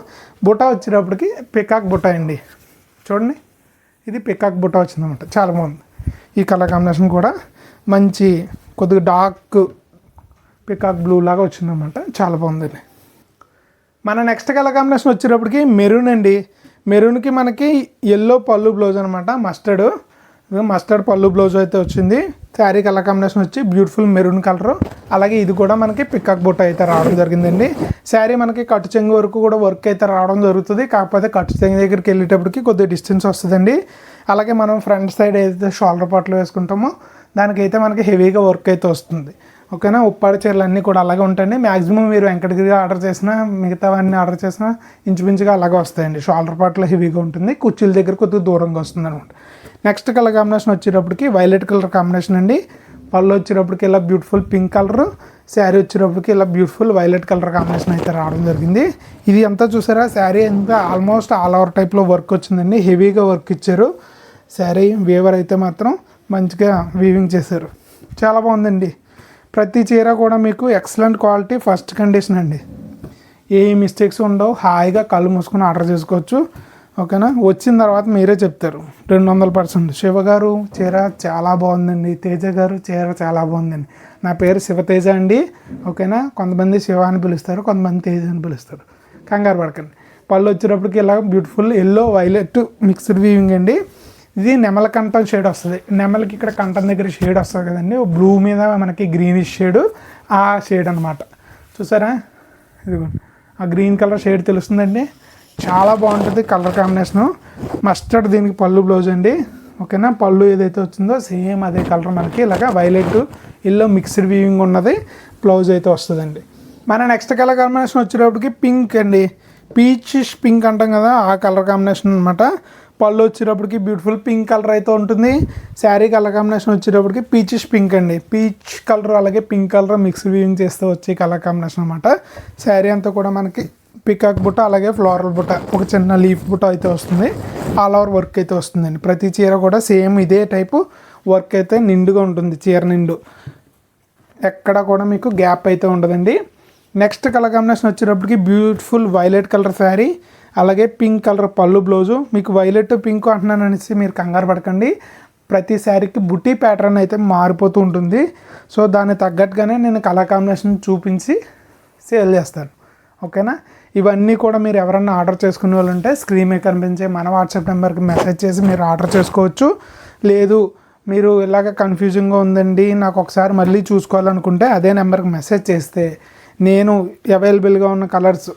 బుట్ట వచ్చేటప్పటికి పికాక్ బుట్ట అండి. చూడండి, ఇది పికాక్ బుట్ట వచ్చిందన్నమాట. చాలా బాగుంది. ఈ కలర్ కాంబినేషన్ కూడా మంచి కొద్దిగా డార్క్ పికాక్ బ్లూ లాగా వచ్చిందన్నమాట. చాలా బాగుందండి. మన నెక్స్ట్ కలర్ కాంబినేషన్ వచ్చేటప్పటికి మెరూన్ అండి. మెరూన్కి మనకి ఎల్లో పళ్ళు బ్లౌజ్ అనమాట. మస్టర్డ్ పళ్ళు బ్లౌజ్ అయితే వచ్చింది. శారీ కలర్ కాంబినేషన్ వచ్చి బ్యూటిఫుల్ మెరూన్ కలర్. అలాగే ఇది కూడా మనకి పికాక్ బుట్ట అయితే రావడం జరిగిందండి. శారీ మనకి కట్టు చెంగు వరకు కూడా వర్క్ అయితే రావడం జరుగుతుంది. కాకపోతే కట్టు చెంగు దగ్గరికి వెళ్ళేటప్పటికి కొద్దిగా డిస్టెన్స్ వస్తుందండి. అలాగే మనం ఫ్రంట్ సైడ్ ఏదైతే షోల్డర్ పార్ట్లో వేసుకుంటామో దానికైతే మనకి హెవీగా వర్క్ అయితే వస్తుంది. ఓకేనా. ఉప్పాడ చీరలు అన్నీ కూడా అలాగే ఉంటాయండి. మ్యాక్సిమం మీరు వెంకటగిరిగా ఆర్డర్ చేసినా మిగతావన్నీ ఆర్డర్ చేసినా ఇంచుమించుగా అలాగే వస్తాయండి. షోల్డర్ పార్ట్లో హెవీగా ఉంటుంది, కుర్చీల దగ్గర కొద్దిగా దూరంగా వస్తుంది అనమాట. నెక్స్ట్ కలర్ కాంబినేషన్ వచ్చేటప్పటికి వైలెట్ కలర్ కాంబినేషన్ అండి. పళ్ళు వచ్చేటప్పటికి ఇలా బ్యూటిఫుల్ పింక్ కలర్, శారీ వచ్చేటప్పటికి ఇలా బ్యూటిఫుల్ వైలెట్ కలర్ కాంబినేషన్ అయితే రావడం జరిగింది. ఇది అంతా చూసారా, శారీ అంతా ఆల్మోస్ట్ ఆల్ ఓవర్ టైప్లో వర్క్ వచ్చిందండి. హెవీగా వర్క్ ఇచ్చారు. శారీ వీవర్ అయితే మాత్రం మంచిగా వీవింగ్ చేశారు. చాలా బాగుందండి. ప్రతి చీర కూడా మీకు ఎక్సలెంట్ క్వాలిటీ, ఫస్ట్ కండిషన్ అండి. ఏ మిస్టేక్స్ ఉండవు. హాయిగా కళ్ళు మూసుకొని ఆర్డర్ చేసుకోవచ్చు. ఓకేనా. వచ్చిన తర్వాత మీరే చెప్తారు 200%. శివ గారు చీర చాలా బాగుందండి, తేజ గారు చీర చాలా బాగుందండి. నా పేరు శివతేజ అండి. ఓకేనా. కొంతమంది శివ అని పిలుస్తారు, కొంతమంది తేజ అని పిలుస్తారు. కంగారు పడకండి. పళ్ళు వచ్చేటప్పటికి ఇలా beautiful yellow violet mixed weaving అండి. ఇది నెమల కంఠం షేడ్ వస్తుంది. నెమలకి ఇక్కడ కంఠం దగ్గర షేడ్ వస్తుంది కదండి, బ్లూ మీద మనకి గ్రీనిష్ షేడ్, ఆ షేడ్ అనమాట. చూసారా, ఇదిగోండి ఆ గ్రీన్ కలర్ షేడ్ తెలుస్తుందండి. చాలా బాగుంటుంది కలర్ కాంబినేషను. మస్టర్డ్ దీనికి పళ్ళు బ్లౌజ్ అండి. ఓకేనా. పళ్ళు ఏదైతే వచ్చిందో సేమ్ అదే కలర్ మనకి ఇలాగా వైలెట్ ఎల్లో మిక్స్డ్ వీవింగ్ ఉన్నది బ్లౌజ్ అయితే వస్తుందండి. మన నెక్స్ట్ కలర్ కాంబినేషన్ వచ్చేటప్పటికి పింక్ అండి. పీచిష్ పింక్ అంటాం కదా, ఆ కలర్ కాంబినేషన్ అనమాట. పళ్ళు వచ్చేటప్పటికి బ్యూటిఫుల్ పింక్ కలర్ అయితే ఉంటుంది. శారీ కలర్ కాంబినేషన్ వచ్చేటప్పటికి పీచిష్ పింక్ అండి. పీచ్ కలర్ అలాగే పింక్ కలర్ మిక్స్ వీవింగ్ చేస్తే వచ్చే కలర్ కాంబినేషన్ అనమాట. శారీ అంతా కూడా మనకి పికాక్ బుట్ట అలాగే ఫ్లోరల్ బుట్ట, ఒక చిన్న లీఫ్ బుట్ట అయితే వస్తుంది. ఆల్ ఓవర్ వర్క్ అయితే వస్తుందండి. ప్రతి చీర కూడా సేమ్ ఇదే టైపు వర్క్ అయితే నిండుగా ఉంటుంది. చీర నిండు ఎక్కడ కూడా మీకు గ్యాప్ అయితే ఉండదండి. నెక్స్ట్ కలర్ కాంబినేషన్ వచ్చేటప్పటికి బ్యూటిఫుల్ వైలెట్ కలర్ శారీ అలాగే పింక్ కలర్ పళ్ళు బ్లౌజు. మీకు వైలెట్ పింక్ అంటున్నాను అనేసి మీరు కంగారు పడకండి. ప్రతి శారీకి బుట్టి ప్యాటర్న్ అయితే మారిపోతూ ఉంటుంది. సో దాన్ని తగ్గట్టుగానే నేను కలర్ కాంబినేషన్ చూపించి సేల్ చేస్తాను. ఓకేనా. ఇవన్నీ కూడా మీరు ఎవరన్నా ఆర్డర్ చేసుకునే వాళ్ళు ఉంటే స్క్రీన్ మీద కనిపించే మన వాట్సాప్ నెంబర్కి మెసేజ్ చేసి మీరు ఆర్డర్ చేసుకోవచ్చు. లేదు మీరు ఇలాగ కన్ఫ్యూజింగ్గా ఉందండి నాకు ఒకసారి మళ్ళీ చూసుకోవాలనుకుంటే అదే నెంబర్కి మెసేజ్ చేస్తే నేను అవైలబుల్గా ఉన్న కలర్స్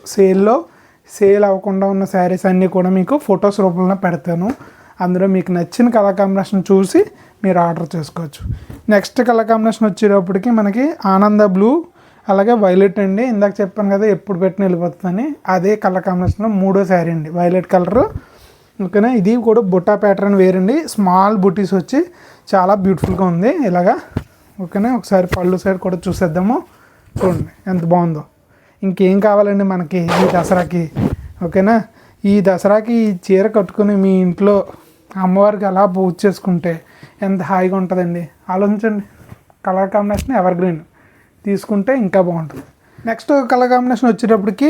సేల్ అవ్వకుండా ఉన్న శారీస్ అన్నీ కూడా మీకు ఫొటోస్ రూపంలో పెడతాను. అందులో మీకు నచ్చిన కలర్ కాంబినేషన్ చూసి మీరు ఆర్డర్ చేసుకోవచ్చు. నెక్స్ట్ కలర్ కాంబినేషన్ వచ్చేటప్పటికి మనకి ఆనంద బ్లూ అలాగే వైలెట్ అండి. ఇందాక చెప్పాను కదా ఎప్పుడు పెట్టిన వెళ్ళిపోతుందని, అదే కలర్ కాంబినేషన్లో మూడో శారీ అండి, వైలెట్ కలరు. ఓకేనా. ఇది కూడా బుట్టా ప్యాటర్న్ వేరండి. స్మాల్ బుటీస్ వచ్చి చాలా బ్యూటిఫుల్గా ఉంది ఇలాగా. ఓకేనా. ఒకసారి పళ్ళు సైడ్ కూడా చూసేద్దాము. చూడండి ఎంత బాగుందో. ఇంకేం కావాలండి మనకి ఈ దసరాకి. ఓకేనా. ఈ దసరాకి ఈ చీర కట్టుకుని మీ ఇంట్లో అమ్మవారికి అలా పూజ చేసుకుంటే ఎంత హాయిగా ఉంటుందండి. ఆలోచించండి. కలర్ కాంబినేషన్ ఎవర్ గ్రీన్ తీసుకుంటే ఇంకా బాగుంటుంది. నెక్స్ట్ కలర్ కాంబినేషన్ వచ్చేటప్పటికి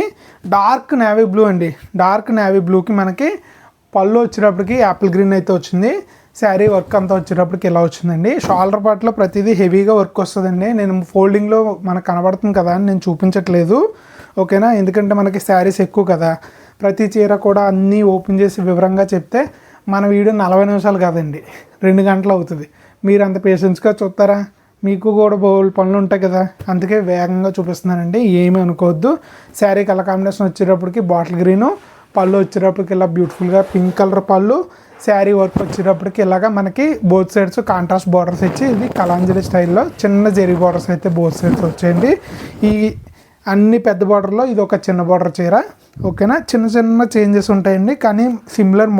డార్క్ నేవీ బ్లూ అండి. డార్క్ నేవీ బ్లూకి మనకి పళ్ళు వచ్చేటప్పటికి యాపిల్ గ్రీన్ అయితే వచ్చింది. శారీ వర్క్ అంతా వచ్చేటప్పటికి ఇలా వచ్చిందండి. షోల్డర్ పార్ట్లో ప్రతిదీ హెవీగా వర్క్ వస్తుందండి. నేను ఫోల్డింగ్లో మనకు కనబడుతుంది కదా అని నేను చూపించట్లేదు. ఓకేనా. ఎందుకంటే మనకి శారీస్ ఎక్కువ కదా, ప్రతి చీర కూడా అన్నీ ఓపెన్ చేసి వివరంగా చెప్తే మన వీడియో 40 నిమిషాలు కాదండి 2 గంటలు అవుతుంది. మీరు అంత పేషెన్స్గా చూస్తారా? మీకు కూడా బోల్ పనులు ఉంటాయి కదా, అందుకే వేగంగా చూపిస్తున్నానండి. ఏమీ అనుకోవద్దు. శారీ కలర్ కాంబినేషన్ వచ్చేటప్పటికి బాటిల్ గ్రీను, పళ్ళు వచ్చేటప్పటికి ఇలా బ్యూటిఫుల్గా పింక్ కలర్ పళ్ళు, శారీ వర్క్ వచ్చేటప్పటికి ఇలాగా మనకి బోత్ సైడ్స్ కాంట్రాస్ట్ బార్డర్స్ ఇచ్చి ఇది కలాంజలి స్టైల్లో చిన్న జెరీ బార్డర్స్ అయితే బోత్ సైడ్స్ వచ్చాయండి. ఈ అన్ని పెద్ద బార్డర్లో ఇది ఒక చిన్న బార్డర్ చీర. ఓకేనా. చిన్న చిన్న చేంజెస్ ఉంటాయండి, కానీ సిమిలర్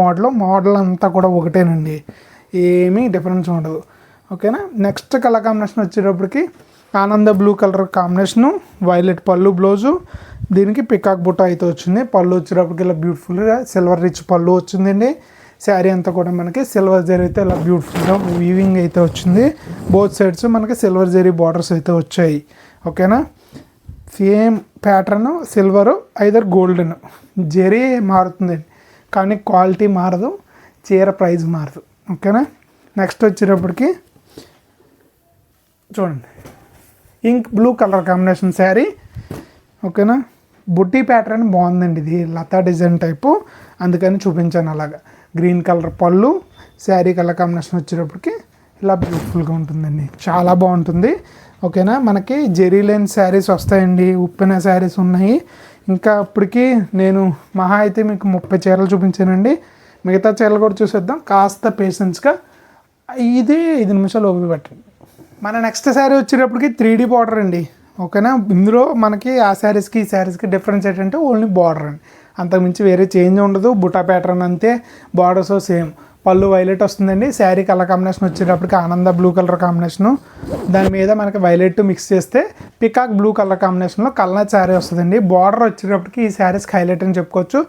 మోడల్ అంతా కూడా ఒకటేనండి, ఏమీ డిఫరెన్స్ ఉండదు. ఓకేనా. నెక్స్ట్ కలర్ కాంబినేషన్ వచ్చేటప్పటికి ఆనంద బ్లూ కలర్ కాంబినేషను, వైలెట్ పళ్ళు బ్లౌజు, దీనికి పికాక్ బుట్ట అయితే వచ్చింది. పళ్ళు వచ్చేటప్పటికి ఇలా బ్యూటిఫుల్గా సిల్వర్ రిచ్ పళ్ళు వచ్చిందండి. శారీ అంతా కూడా మనకి సిల్వర్ జరీ అయితే ఇలా బ్యూటిఫుల్గా వీవింగ్ అయితే వచ్చింది. బోత్ సైడ్స్ మనకి సిల్వర్ జరీ బార్డర్స్ అయితే వచ్చాయి. ఓకేనా, same pattern silver either golden zari మారుతుందండి, కానీ క్వాలిటీ మారదు, చీర ప్రైస్ మారదు. ఓకేనా, నెక్స్ట్ వచ్చేటప్పటికి చూడండి ink blue colour combination sari. ఓకేనా, బుట్టి ప్యాటర్న్ బాగుందండి, ఇది లతా డిజైన్ టైపు, అందుకని చూపించాను అలాగా. గ్రీన్ కలర్ పళ్ళు, శారీ కలర్ కాంబినేషన్ వచ్చేటప్పటికి ఇలా బ్యూటిఫుల్గా ఉంటుందండి, చాలా బాగుంటుంది. ఓకేనా, మనకి జెరీ లైన్ శారీస్ వస్తాయండి, ఉప్పెన శారీస్ ఉన్నాయి. ఇంకా ఇప్పటికి నేను మహా అయితే మీకు 30 చీరలు చూపించానండి. మిగతా చీరలు కూడా చూసేద్దాం కాస్త పేషెన్స్గా. ఇది 5 నిమిషాలు ఓపిక పెట్టండి. మన నెక్స్ట్ శారీ వచ్చేటప్పటికి 3D బార్డర్ అండి. ఓకేనా, ఇందులో మనకి ఆ శారీస్కి ఈ శారీస్కి డిఫరెన్స్ ఏంటంటే ఓన్లీ బార్డర్ అండి, అంతకుమించి వేరే చేంజ్ ఉండదు. బుటా ప్యాటర్న్ అంతే, బార్డర్స్ సేమ్. పళ్ళు వైలెట్ వస్తుందండి. శారీ కలర్ కాంబినేషన్ వచ్చేటప్పటికి ఆనంద బ్లూ కలర్ కాంబినేషను, దాని మీద మనకి వైలెట్ మిక్స్ చేస్తే పికాక్ బ్లూ కలర్ కాంబినేషన్లో కల్నా శారీ వస్తుందండి. బార్డర్ వచ్చేటప్పటికి ఈ శారీస్కి హైలైట్ అని చెప్పుకోవచ్చు.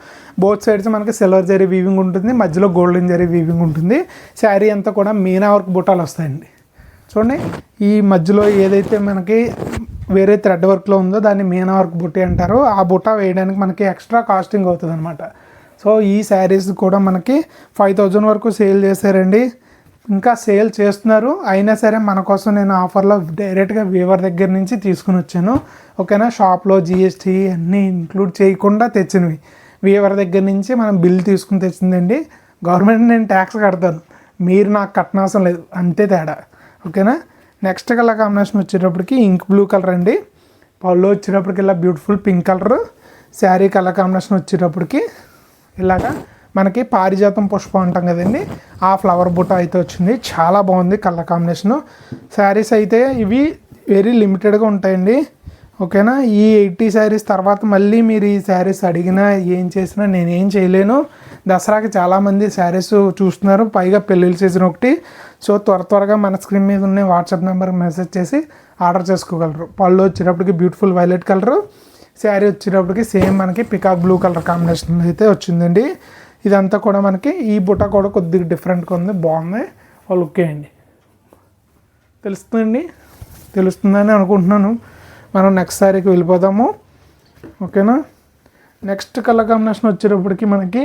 బోత్ సైడ్స్ మనకి సిల్వర్ జరీ వీవింగ్ ఉంటుంది, మధ్యలో గోల్డెన్ జరీ వీవింగ్ ఉంటుంది. శారీ అంతా కూడా మీనా వర్క్ బుటాలు వస్తాయండి. చూడండి, ఈ మధ్యలో ఏదైతే మనకి వేరే థ్రెడ్ వర్క్లో ఉందో దాన్ని మీనా వర్క్ బుట్టి అంటారు. ఆ బుట్ట వేయడానికి మనకి ఎక్స్ట్రా కాస్టింగ్ అవుతుంది అనమాట. సో ఈ శారీస్ కూడా మనకి 5000 వరకు సేల్ చేశారండి, ఇంకా సేల్ చేస్తున్నారు. అయినా సరే మన కోసం నేను ఆఫర్లో డైరెక్ట్గా వీవర్ దగ్గర నుంచి తీసుకుని వచ్చాను. ఓకేనా, షాప్లో జిఎస్టీ అన్నీ ఇంక్లూడ్ చేయకుండా తెచ్చినవి, వీవర్ దగ్గర నుంచి మనం బిల్ తీసుకుని తెచ్చిందండి. గవర్నమెంట్ నేను ట్యాక్స్ కడతాను, మీరు నాకు కట్టనవసరం లేదు, అంతే తేడా. ఓకేనా, నెక్స్ట్ కలర్ కాంబినేషన్ వచ్చేటప్పటికి ఇంక్ బ్లూ కలర్ అండి. పళ్ళు వచ్చేటప్పటికి ఇలా beautiful pink colour. Sari colour combination వచ్చేటప్పటికి ఇలాగా మనకి పారిజాతం పుష్పం అంటాం కదండి, ఆ ఫ్లవర్ బుట్ట అయితే వచ్చింది. చాలా బాగుంది కలర్ కాంబినేషను. శారీస్ అయితే ఇవి వెరీ లిమిటెడ్గా ఉంటాయండి. ఓకేనా, ఈ 80 శారీస్ తర్వాత మళ్ళీ మీరు ఈ శారీస్ అడిగినా ఏం చేసినా నేనేం చేయలేను. దసరాకి చాలామంది శారీస్ చూస్తున్నారు, పైగా పెళ్ళిళ్ళు సీజన్ ఒకటి. సో త్వరగా మన స్క్రీన్ మీద ఉన్న వాట్సాప్ నెంబర్కి మెసేజ్ చేసి ఆర్డర్ చేసుకోగలరు. పళ్ళు వచ్చేటప్పటికి బ్యూటిఫుల్ వైలెట్ కలరు, శారీ వచ్చేటప్పటికి సేమ్ మనకి పికాక్ బ్లూ కలర్ కాంబినేషన్ అయితే వచ్చిందండి. ఇదంతా కూడా మనకి ఈ బుట్ట కూడా కొద్దిగా డిఫరెంట్గా ఉంది, బాగుంది. లుక్ వేయండి, తెలుస్తుందని అనుకుంటున్నాను. మనం నెక్స్ట్ శారీకి వెళ్ళిపోదాము. ఓకేనా, నెక్స్ట్ కలర్ కాంబినేషన్ వచ్చేటప్పటికి మనకి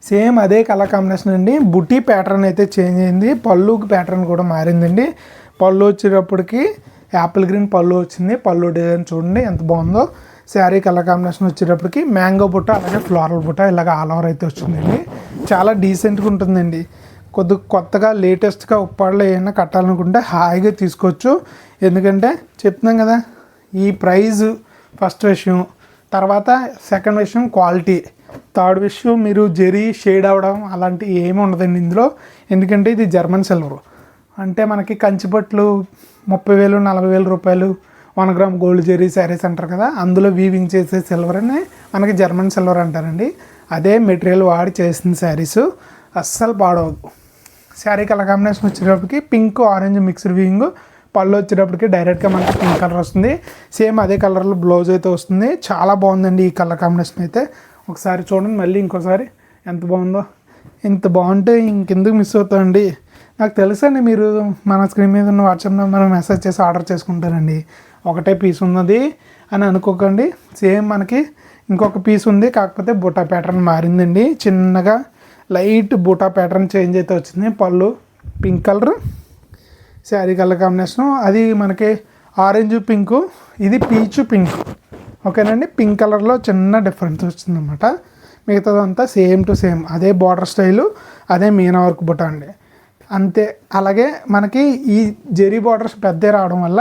సేమ్ అదే కలర్ కాంబినేషన్ అండి. బుట్టి ప్యాటర్న్ అయితే చేంజ్ అయింది, పళ్ళుకి ప్యాటర్న్ కూడా మారిందండి. పళ్ళు వచ్చేటప్పటికి యాపిల్ గ్రీన్ పళ్ళు వచ్చింది. పళ్ళు డిజైన్ చూడండి ఎంత బాగుందో. శారీ కలర్ కాంబినేషన్ వచ్చేటప్పటికి మ్యాంగో బుట్ట, అలాగే ఫ్లోరల్ బుట్ట ఇలాగ ఆల్ ఓవర్ అయితే వచ్చిందండి. చాలా డీసెంట్గా ఉంటుందండి. కొత్తగా లేటెస్ట్గా ఉప్పాడలో ఏమైనా కట్టాలనుకుంటే హాయిగా తీసుకోవచ్చు. ఎందుకంటే చెప్తున్నాం కదా, ఈ ప్రైజ్ ఫస్ట్ విషయం, తర్వాత సెకండ్ విషయం క్వాలిటీ, థర్డ్ విషయం మీరు జెరీ షేడ్ అవ్వడం అలాంటివి ఏమి ఉండదండి ఇందులో. ఎందుకంటే ఇది జర్మన్ సిల్వర్, అంటే మనకి కంచిపట్లు 30,000 40,000 రూపాయలు 1 గ్రామ్ గోల్డ్ జెరీ శారీస్ అంటారు కదా, అందులో వీవింగ్ చేసే సిల్వర్ అని మనకి జర్మన్ సిల్వర్ అంటారండి. అదే మెటీరియల్ వాడి చేసిన శారీస్ అస్సలు పాడవద్దు. శారీ కలర్ కాంబినేషన్ వచ్చేటప్పటికి పింక్ ఆరెంజ్ మిక్స్డ్ వీవింగ్. పళ్ళు వచ్చేటప్పటికి డైరెక్ట్గా మనకి పింక్ కలర్ వస్తుంది. సేమ్ అదే కలర్లో బ్లౌజ్ అయితే వస్తుంది. చాలా బాగుందండి ఈ కలర్ కాంబినేషన్ అయితే. ఒకసారి చూడండి మళ్ళీ ఇంకోసారి ఎంత బాగుందో. ఇంత బాగుంటే ఇంకెందుకు మిస్ అవుతామండి. నాకు తెలుసండి మీరు మన స్క్రీన్ మీద ఉన్న వాట్సాప్ నెంబర్ మెసేజ్ చేసి ఆర్డర్ చేసుకుంటారండి. ఒకటే పీస్ ఉన్నది అని అనుకోకండి. సేమ్ మనకి ఇంకొక పీస్ ఉంది, కాకపోతే బూటా ప్యాటర్న్ మారిందండి. చిన్నగా లైట్ బూటా ప్యాటర్న్ చేంజ్ అయితే వచ్చింది. పళ్ళు pink colour, sari colour combination అది మనకి ఆరెంజ్ పింకు, ఇది పీచు పింక్. ఓకేనండి, పింక్ కలర్లో చిన్న డిఫరెన్స్ వచ్చిందన్నమాట. మిగతాదంతా సేమ్ టు సేమ్ అదే బార్డర్ స్టైలు, అదే మీనా వర్క్ బుట్ట అండి, అంతే. అలాగే మనకి ఈ జెరీ బార్డర్స్ పెద్ద రావడం వల్ల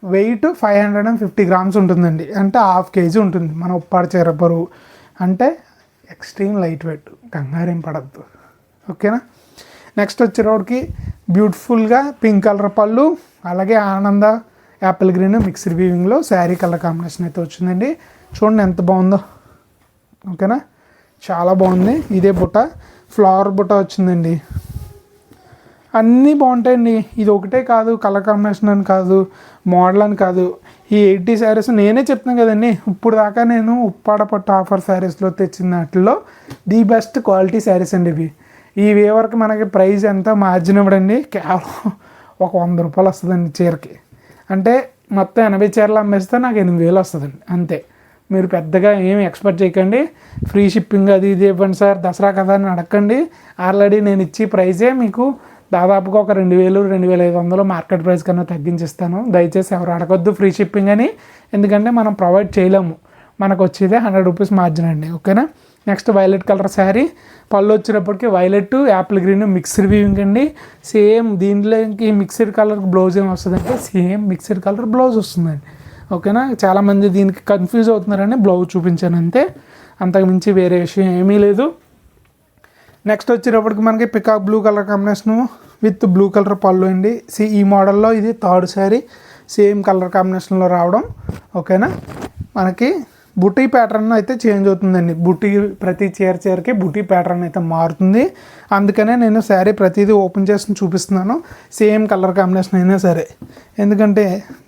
వెయిట్ 550 గ్రామ్స్ ఉంటుందండి, అంటే 1/2 kg ఉంటుంది. మన ఉప్పాడ చీర బరువు అంటే ఎక్స్ట్రీమ్ లైట్ వెయిట్, కంగారేం పడద్దు. ఓకేనా, నెక్స్ట్ వచ్చేటప్పటికి బ్యూటిఫుల్గా పింక్ కలర్ పళ్ళు, అలాగే ఆనంద యాపిల్ గ్రీన్ మిక్స్డ్ వీవింగ్లో శారీ కలర్ కాంబినేషన్ అయితే వచ్చిందండి. చూడండి ఎంత బాగుందో. ఓకేనా, చాలా బాగుంది. ఇదే బుట్ట ఫ్లవర్ బుట్ట వచ్చిందండి. అన్నీ బాగుంటాయండి. ఇది ఒకటే కాదు, కలర్ కాంబినేషన్ అని కాదు, మోడల్ అని కాదు, ఈ 80 శారీస్ నేనే చెప్తున్నాను కదండి. ఇప్పుడు దాకా నేను ఉప్పాడ పట్టు ఆఫర్ శారీస్లో తెచ్చిన వాటిల్లో ది బెస్ట్ క్వాలిటీ శారీస్ అండి ఇవి. ఈ వేవర్కి మనకి ప్రైస్ ఎంత మార్జిన్ ఇవ్వడండి, కేవలం ఒక 100 రూపాయలు వస్తుందండి చీరకి. అంటే మొత్తం 80 చీరలు అమ్మేస్తే నాకు 8,000 వస్తుందండి అంతే. మీరు పెద్దగా ఏమి ఎక్స్పెక్ట్ చేయకండి. ఫ్రీ షిప్పింగ్ అది ఇది ఇవ్వండి సార్, దసరా కదా అని అడగండి. ఆల్రెడీ నేను ఇచ్చే ప్రైజే మీకు దాదాపుగా ఒక 2,000, 2,500 మార్కెట్ ప్రైస్ కన్నా తగ్గించిస్తాను. దయచేసి ఎవరు అడగొద్దు ఫ్రీ షిప్పింగ్ అని, ఎందుకంటే మనం ప్రొవైడ్ చేయలేము. మనకు వచ్చేదే 100 రూపీస్ మార్జిన్ అండి, ఓకేనా. నెక్స్ట్ వైలెట్ కలర్ శారీ, పళ్ళు వచ్చేటప్పటికి violet Apple green mixed weaving అండి. సేమ్ దీంట్లోకి మిక్స్డ్ కలర్ బ్లౌజ్ ఏమి వస్తుందంటే సేమ్ మిక్స్డ్ కలర్ బ్లౌజ్ వస్తుందండి, ఓకేనా. చాలామంది దీనికి కన్ఫ్యూజ్ అవుతున్నారని బ్లౌజ్ చూపించాను అంతే, అంతకుమించి వేరే విషయం ఏమీ లేదు. నెక్స్ట్ వచ్చేటప్పటికి మనకి peacock blue colour combination with blue colour పళ్ళు అండి. ఈ మోడల్లో ఇది థర్డ్ శారీ, సేమ్ కలర్ కాంబినేషన్లో రావడం, ఓకేనా. మనకి బుటీ ప్యాటర్న్ అయితే చేంజ్ అవుతుందండి. బుటీ ప్రతి చీరకి బుటీ ప్యాటర్న్ అయితే మారుతుంది. అందుకనే నేను శారీ ప్రతిదీ ఓపెన్ చేసి చూపిస్తున్నాను, సేమ్ కలర్ కాంబినేషన్ అయినా సరే, ఎందుకంటే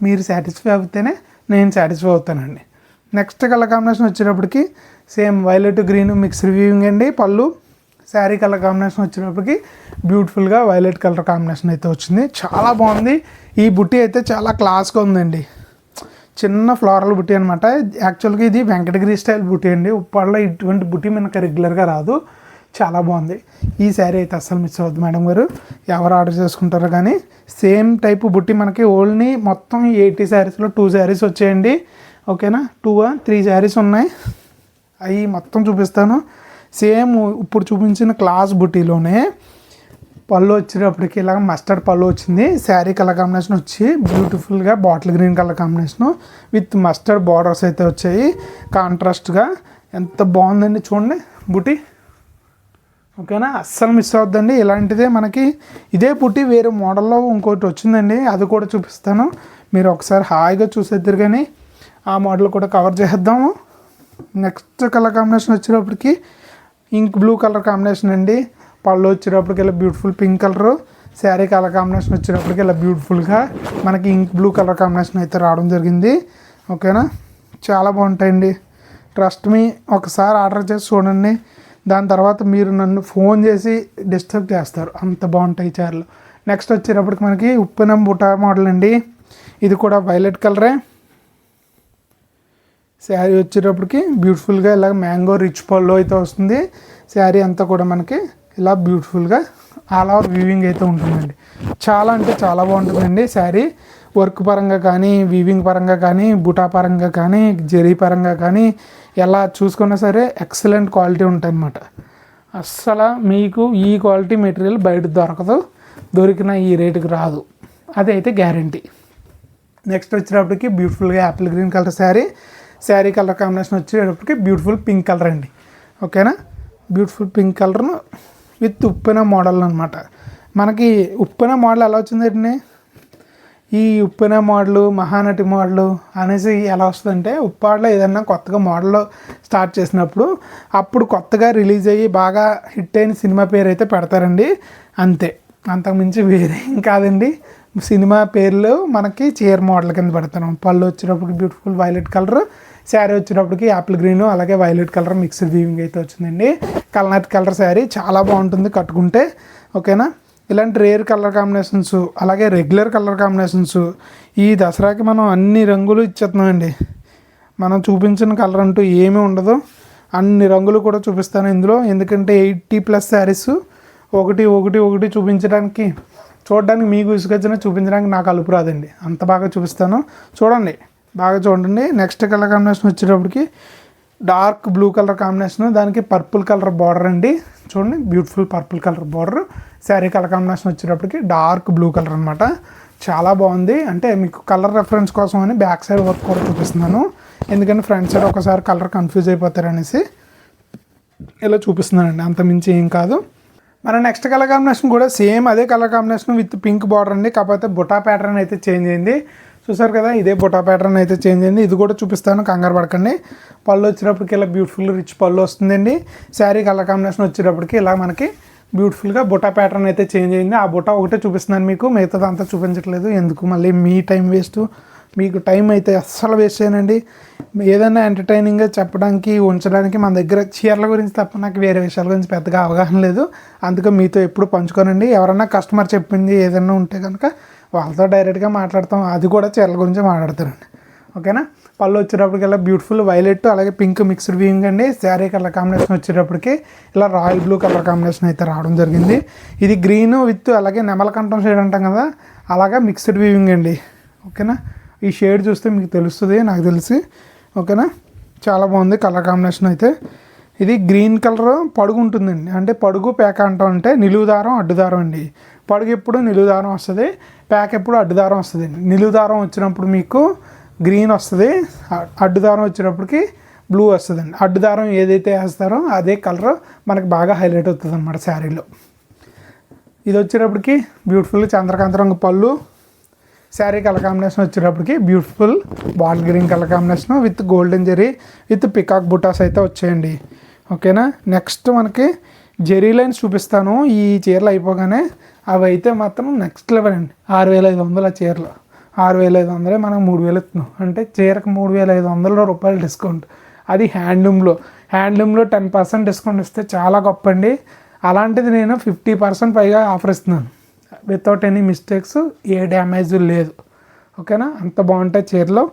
మీరు సాటిస్ఫై అవుతేనే నేను సాటిస్ఫై అవుతానండి. నెక్స్ట్ కలర్ కాంబినేషన్ వచ్చేటప్పటికి same violet green mixed weaving అండి. పళ్ళు శారీ కలర్ కాంబినేషన్ వచ్చేటప్పటికి బ్యూటిఫుల్గా వైలెట్ కలర్ కాంబినేషన్ అయితే వచ్చింది, చాలా బాగుంది. ఈ బుట్టి అయితే చాలా క్లాస్గా ఉందండి, చిన్న ఫ్లోరల్ బుట్టి అనమాట. యాక్చువల్గా ఇది వెంకటగిరి స్టైల్ బుట్టి అండి. ఉప్పాడలో ఇటువంటి బుట్టి మనకు రెగ్యులర్గా రాదు, చాలా బాగుంది. ఈ శారీ అయితే అస్సలు మిస్ అవ్వద్దు మేడం గారు, ఎవరు ఆర్డర్ చేసుకుంటారో కానీ. సేమ్ టైపు బుట్టి మనకి ఓన్లీ మొత్తం 80 శారీస్లో 2 శారీస్ వచ్చాయండి, ఓకేనా. 3 శారీస్ ఉన్నాయి, అవి మొత్తం చూపిస్తాను. సేమ్ ఇప్పుడు చూపించిన క్లాస్ బుట్టీలోనే పళ్ళు వచ్చేటప్పటికి ఇలాగ మస్టర్డ్ పళ్ళు వచ్చింది. శారీ కలర్ కాంబినేషన్ వచ్చి బ్యూటిఫుల్గా bottle green colour combination with mustard borders అయితే వచ్చాయి కాంట్రాస్ట్గా. ఎంత బాగుందండి చూడండి బుట్టి, ఓకేనా. అస్సలు మిస్ అవుద్దండి. ఇలాంటిదే మనకి ఇదే బుట్టి వేరే మోడల్లో ఇంకోటి వచ్చిందండి, అది కూడా చూపిస్తాను. మీరు ఒకసారి హాయిగా చూసేద్దరు కానీ ఆ మోడల్ కూడా కవర్ చేద్దాము. నెక్స్ట్ కలర్ కాంబినేషన్ వచ్చేటప్పటికి ఇంక్ బ్లూ కలర్ కాంబినేషన్ అండి. పళ్ళు వచ్చేటప్పటికి ఇలా beautiful pink colour, sari colour combination వచ్చేటప్పటికి ఇలా బ్యూటిఫుల్గా మనకి ఇంక్ బ్లూ కలర్ కాంబినేషన్ అయితే రావడం జరిగింది, ఓకేనా. చాలా బాగుంటాయండి, ట్రస్ట్ మీ. ఒకసారి ఆర్డర్ చేసి చూడండి, దాని తర్వాత మీరు నన్ను ఫోన్ చేసి డిస్టర్బ్ చేస్తారు, అంత బాగుంటాయి చీరలు. నెక్స్ట్ వచ్చేటప్పటికి మనకి ఉప్పెనం బుటా మోడల్ అండి. ఇది కూడా వైలెట్ కలరే. శారీ వచ్చేటప్పటికి బ్యూటిఫుల్గా ఇలా మ్యాంగో రిచ్ పళ్ళు అయితే వస్తుంది. శారీ అంతా కూడా మనకి ఇలా బ్యూటిఫుల్గా ఆల్ ఓవర్ వీవింగ్ అయితే ఉంటుందండి. చాలా అంటే చాలా బాగుంటుందండి శారీ. వర్క్ పరంగా కానీ, వీవింగ్ పరంగా కానీ, బుటా పరంగా కానీ, జరీ పరంగా కానీ ఎలా చూసుకున్నా సరే ఎక్సలెంట్ క్వాలిటీ ఉంటాయన్నమాట. అస్సలు మీకు ఈ క్వాలిటీ మెటీరియల్ బయట దొరకదు, దొరికిన ఈ రేటుకి రాదు, అదైతే గ్యారంటీ. నెక్స్ట్ వచ్చేటప్పటికి బ్యూటిఫుల్గా apple green colour sari colour combination వచ్చేటప్పటికి బ్యూటిఫుల్ పింక్ కలర్ అండి, ఓకేనా. బ్యూటిఫుల్ పింక్ కలర్ను విత్ ఉప్పెన మోడల్ అనమాట. మనకి ఉప్పెన మోడల్ ఎలా వచ్చిందండి, ఈ ఉప్పెన మోడలు మహానటి మోడలు అనేసి ఎలా వస్తుందంటే, ఉప్పాడలో ఏదన్నా కొత్తగా మోడల్ స్టార్ట్ చేసినప్పుడు అప్పుడు కొత్తగా రిలీజ్ అయ్యి బాగా హిట్ అయిన సినిమా పేరు అయితే పెడతారండి, అంతే. అంతకుమించి వేరే ఏం కాదండి. సినిమా పేర్లు మనకి చీర మోడల్ కింద పెడతాను. పళ్ళు వచ్చేటప్పటికి బ్యూటిఫుల్ వైలెట్ కలర్, శారీ వచ్చేటప్పటికి యాపిల్ గ్రీన్ అలాగే వైలెట్ కలర్ మిక్స్డ్ వీవింగ్ అయితే వచ్చిందండి. కల్నట్ కలర్ శారీ చాలా బాగుంటుంది కట్టుకుంటే, ఓకేనా. ఇలాంటి రేర్ కలర్ కాంబినేషన్స్ అలాగే రెగ్యులర్ కలర్ కాంబినేషన్స్ ఈ దసరాకి మనం అన్ని రంగులు ఇచ్చేస్తున్నామండి. మనం చూపించిన కలర్ అంటూ ఏమీ ఉండదు, అన్ని రంగులు కూడా చూపిస్తాను ఇందులో. ఎందుకంటే 80+ శారీస్ ఒకటి చూపించడానికి, చూడడానికి మీకు ఇసుకొచ్చిన చూపించడానికి నాకు అలుపు రాదండి, అంత బాగా చూపిస్తాను. చూడండి, బాగా చూడండి. నెక్స్ట్ కలర్ కాంబినేషన్ వచ్చేటప్పటికి డార్క్ బ్లూ కలర్ కాంబినేషన్, దానికి పర్పుల్ కలర్ బార్డర్ అండి. చూడండి beautiful purple colour border. Sari colour combination వచ్చేటప్పటికి డార్క్ బ్లూ కలర్ అనమాట. చాలా బాగుంది. అంటే మీకు కలర్ రెఫరెన్స్ కోసం అని బ్యాక్ సైడ్ వర్క్ కూడా చూపిస్తున్నాను, ఎందుకంటే ఫ్రంట్ సైడ్ ఒకసారి కలర్ కన్ఫ్యూజ్ అయిపోతారు అనేసి ఇలా చూపిస్తున్నానండి, అంత మించి ఏం కాదు. మన నెక్స్ట్ కలర్ కాంబినేషన్ కూడా సేమ్ అదే colour combination with pink border అండి, కాకపోతే బుటా ప్యాటర్న్ అయితే చేంజ్ అయింది. చూసారు కదా, ఇదే బుటా ప్యాటర్న్ అయితే చేంజ్ అయింది. ఇది కూడా చూపిస్తాను, కంగారు పడకండి. పళ్ళు వచ్చేటప్పటికి ఇలా బ్యూటిఫుల్ రిచ్ పళ్ళు వస్తుందండి. శారీ కలర్ కాంబినేషన్ వచ్చేటప్పటికి ఇలా మనకి బ్యూటిఫుల్గా బుటా ప్యాటర్న్ అయితే చేంజ్ అయింది. ఆ బుటా ఒకటే చూపిస్తున్నాను మీకు, మిగతాది అంతా చూపించట్లేదు. ఎందుకు మళ్ళీ మీ టైం వేస్ట్, మీకు టైం అయితే అస్సలు వేస్ట్ చేయనండి. ఏదైనా ఎంటర్టైనింగ్గా చెప్పడానికి ఉంచడానికి మన దగ్గర చీరల గురించి తప్ప నాకు వేరే విషయాల గురించి పెద్దగా అవగాహన లేదు. అందుకే మీతో ఎప్పుడు పంచుకోనండి. ఎవరన్నా కస్టమర్ చెప్పింది ఏదైనా ఉంటే కనుక వాళ్ళతో డైరెక్ట్గా మాట్లాడతాం, అది కూడా చీరల గురించి మాట్లాడతారండి. ఓకేనా. పళ్ళు వచ్చేటప్పటికి బ్యూటిఫుల్ వైలెట్ అలాగే పింక్ మిక్స్డ్ వీవింగ్ అండి. శారీ కలర్ కాంబినేషన్ వచ్చేటప్పటికి ఇలా రాయల్ బ్లూ కలర్ కాంబినేషన్ అయితే రావడం జరిగింది. ఇది గ్రీన్ విత్ అలాగే నెమలకంఠం షేడ్ అంటాం కదా, అలాగా మిక్స్డ్ వీవింగ్ అండి. ఓకేనా. ఈ షేడ్ చూస్తే మీకు తెలుస్తుంది, నాకు తెలిసి. ఓకేనా. చాలా బాగుంది కలర్ కాంబినేషన్ అయితే. ఇది గ్రీన్ కలర్ పడుగు ఉంటుందండి, అంటే పడుగు పేక అంటాం, అంటే నిలువు దారం అడ్డుదారం అండి. పడుగు ఎప్పుడు నిలువు దారం వస్తుంది, పేక ఎప్పుడు అడ్డుదారం వస్తుంది. నిలువు దారం వచ్చినప్పుడు మీకు గ్రీన్ వస్తుంది, అడ్డుదారం వచ్చేటప్పటికి బ్లూ వస్తుందండి. అడ్డుదారం ఏదైతే వేస్తారో అదే కలర్ మనకు బాగా హైలైట్ అవుతుంది అన్నమాట శారీలో. ఇది వచ్చేటప్పటికి బ్యూటిఫుల్ చంద్రకాంత రంగు పళ్ళు, శారీ కలర్ కాంబినేషన్ వచ్చేటప్పటికి beautiful bottle green colour combination with golden zari with peacock బుటాస్ అయితే వచ్చాయండి. ఓకేనా. నెక్స్ట్ మనకి జెరీ లైన్స్ చూపిస్తాను ఈ చీరలు అయిపోగానే. అవి అయితే మాత్రం నెక్స్ట్ లెవెల్ అండి. 6,500 చీరలు, 6,500 మనం 3,000 ఇస్తున్నాం, అంటే చీరకు 3,500 రూపాయలు డిస్కౌంట్. అది హ్యాండ్లూమ్లో 10% డిస్కౌంట్ ఇస్తే చాలా గొప్ప అండి. అలాంటిది నేను 50% పైగా ఆఫర్ ఇస్తున్నాను, వితౌట్ ఎనీ మిస్టేక్స్, ఏ డ్యామేజ్ లేదు. ఓకేనా. అంత బాగుంటాయి చీరలు.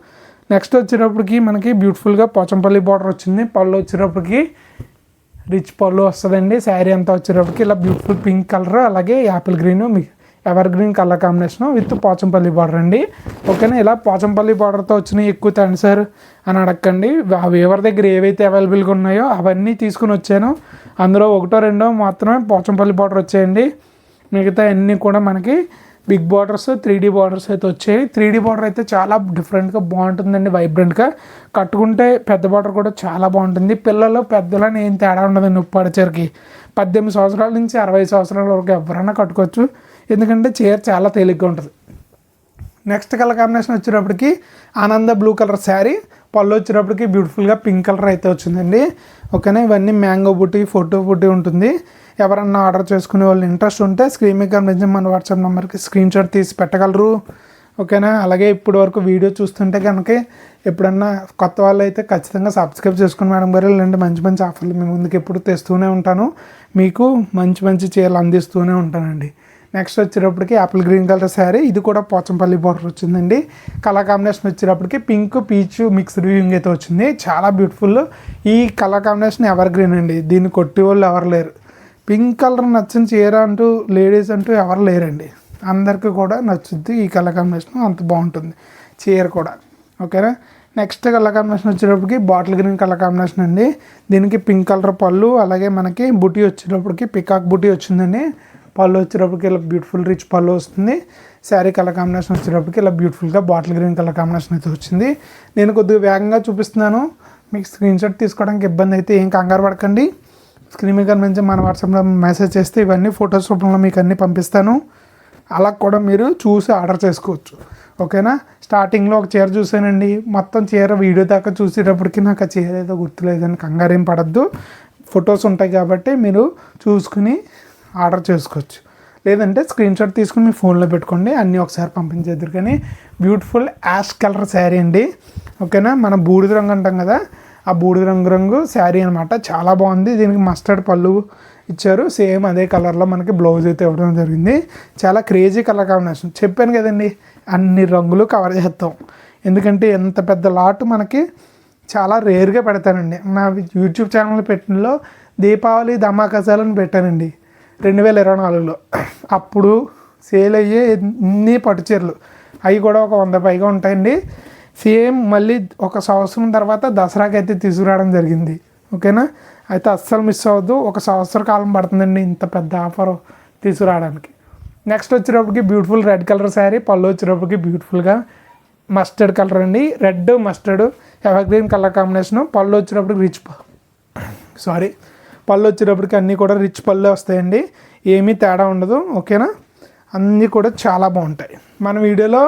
నెక్స్ట్ వచ్చేటప్పటికి మనకి బ్యూటిఫుల్గా పోచంపల్లి బార్డర్ వచ్చింది. పళ్ళు వచ్చేటప్పటికి రిచ్ పళ్ళు వస్తుందండి. శారీ అంతా వచ్చేటప్పటికి ఇలా బ్యూటిఫుల్ పింక్ కలర్ అలాగే apple green evergreen colour combination with Pochampally border అండి. ఓకేనా. ఇలా పోచంపల్లి బార్డర్తో వచ్చినాయి ఎక్కువ తండి సార్ అని అడగండి. ఎవరి దగ్గర ఏవైతే అవైలబుల్గా ఉన్నాయో అవన్నీ తీసుకుని వచ్చాను. అందులో 1-2 మాత్రమే పోచంపల్లి బార్డర్ వచ్చాయండి. మిగతా అన్నీ కూడా మనకి బిగ్ బార్డర్స్ 3D బార్డర్స్ అయితే వచ్చాయి. 3D బార్డర్ అయితే చాలా డిఫరెంట్గా బాగుంటుందండి, వైబ్రెంట్గా. కట్టుకుంటే పెద్ద బార్డర్ కూడా చాలా బాగుంటుంది. పిల్లలు పెద్దలని ఏం తేడా ఉండదండి. ఉప్పాడ చీరకి 18 సంవత్సరాల నుంచి 60 సంవత్సరాల వరకు ఎవరైనా కట్టుకోవచ్చు, ఎందుకంటే చీర చాలా తేలిగ్గా ఉంటుంది. నెక్స్ట్ కలర్ కాంబినేషన్ వచ్చేటప్పటికి ఆనంద బ్లూ కలర్ శారీ, పళ్ళు వచ్చేటప్పటికి బ్యూటిఫుల్గా పింక్ కలర్ అయితే వచ్చిందండి. ఓకేనా. ఇవన్నీ మ్యాంగో బుట్టి ఫోటో బుట్టి ఉంటుంది. ఎవరన్నా ఆర్డర్ చేసుకునే వాళ్ళు ఇంట్రెస్ట్ ఉంటే స్క్రీన్ మీద కనిపించి మన వాట్సాప్ నెంబర్కి స్క్రీన్ షాట్ తీసి పెట్టగలరు. ఓకేనా. అలాగే ఇప్పుడు వరకు వీడియో చూస్తుంటే కనుక ఎప్పుడన్నా కొత్త వాళ్ళు అయితే ఖచ్చితంగా సబ్స్క్రైబ్ చేసుకుని మేడం గారు, ఇలాంటి మంచి మంచి ఆఫర్లు మీ ముందుకు ఎప్పుడు తెస్తూనే ఉంటాను, మీకు మంచి మంచి చీరలు అందిస్తూనే ఉంటానండి. నెక్స్ట్ వచ్చేటప్పటికి యాపిల్ గ్రీన్ కలర్ శారీ, ఇది కూడా పోచంపల్లి బార్డర్ వచ్చిందండి. కలర్ కాంబినేషన్ వచ్చేటప్పటికి పింక్ పీచ్ మిక్స్డ్ వ్యూయింగ్ అయితే వచ్చింది. చాలా బ్యూటిఫుల్. ఈ కలర్ కాంబినేషన్ ఎవర్ గ్రీన్ అండి, దీన్ని కొట్టి వాళ్ళు ఎవరు లేరు. పింక్ కలర్ నచ్చిన చీర అంటూ లేడీస్ అంటూ ఎవరు లేరండి, అందరికీ కూడా నచ్చుద్ది ఈ కలర్ కాంబినేషన్. అంత బాగుంటుంది చీర కూడా. ఓకేనా. నెక్స్ట్ కలర్ కాంబినేషన్ వచ్చేటప్పటికి బాటిల్ గ్రీన్ కలర్ కాంబినేషన్ అండి. దీనికి పింక్ కలర్ పళ్ళు అలాగే మనకి బుటీ వచ్చేటప్పటికి పికాక్ బుటీ వచ్చిందండి. పళ్ళు వచ్చేటప్పటికి ఇలా బ్యూటిఫుల్ రిచ్ పళ్ళు వస్తుంది. శారీ కలర్ కాంబినేషన్ వచ్చేటప్పటికి ఇలా బ్యూటిఫుల్గా బాటిల్ గ్రీన్ కలర్ కాంబినేషన్ అయితే వచ్చింది. నేను కొద్దిగా వేగంగా చూపిస్తున్నాను, మీకు స్క్రీన్ షాట్ తీసుకోవడానికి ఇబ్బంది అయితే ఏం కంగారు పడకండి. స్క్రీన్ మీద కనిపించి మన వాట్సాప్లో మెసేజ్ చేస్తే ఇవన్నీ ఫొటోస్ రూపంలో మీకు అన్నీ పంపిస్తాను. అలా కూడా మీరు చూసి ఆర్డర్ చేసుకోవచ్చు. ఓకేనా. స్టార్టింగ్లో ఒక చీర చూసానండి, మొత్తం చీర వీడియో దాకా చూసేటప్పటికి నాకు ఆ చీర ఏదో గుర్తులేదని కంగారేం పడద్దు. ఫొటోస్ ఉంటాయి కాబట్టి మీరు చూసుకుని ఆర్డర్ చేసుకోవచ్చు. లేదంటే స్క్రీన్ షాట్ తీసుకుని మీ ఫోన్లో పెట్టుకోండి, అన్నీ ఒకసారి పంపించేద్దరు. కానీ బ్యూటిఫుల్ యాష్ కలర్ శారీ అండి. ఓకేనా. మనం బూడిద రంగు అంటాం కదా, ఆ బూడిద రంగు శారీ అనమాట. చాలా బాగుంది. దీనికి మస్టర్డ్ పళ్ళు ఇచ్చారు, సేమ్ అదే కలర్లో మనకి బ్లౌజ్ అయితే ఇవ్వడం జరిగింది. చాలా క్రేజీ కలర్ కాంబినేషన్. చెప్పాను కదండి, అన్ని రంగులు కవర్ చేస్తాం, ఎందుకంటే ఎంత పెద్ద లాట్ మనకి చాలా రేర్గా పెడతానండి. నా యూట్యూబ్ ఛానల్ పెట్టినలో దీపావళి ధమాకాసాలని పెట్టానండి 2024లో. అప్పుడు సేల్ అయ్యే ఎన్ని పట్టు చీరలు, అవి కూడా ఒక 100 పైగా ఉంటాయండి. సేమ్ మళ్ళీ ఒక సంవత్సరం తర్వాత దసరాకి అయితే తీసుకురావడం జరిగింది. ఓకేనా. అయితే అస్సలు మిస్ అవ్వద్దు. ఒక సంవత్సర కాలం పడుతుందండి ఇంత పెద్ద ఆఫర్ తీసుకురావడానికి. నెక్స్ట్ వచ్చేటప్పటికి బ్యూటిఫుల్ రెడ్ కలర్ శారీ, పళ్ళు వచ్చేటప్పటికి బ్యూటిఫుల్గా మస్టర్డ్ కలర్ అండి. Red mustard ever green colour combination. పళ్ళు వచ్చేటప్పటికి పళ్ళు వచ్చేటప్పటికి అన్నీ కూడా రిచ్ పళ్ళు వస్తాయండి, ఏమీ తేడా ఉండదు. ఓకేనా. అన్నీ కూడా చాలా బాగుంటాయి. మన వీడియోలో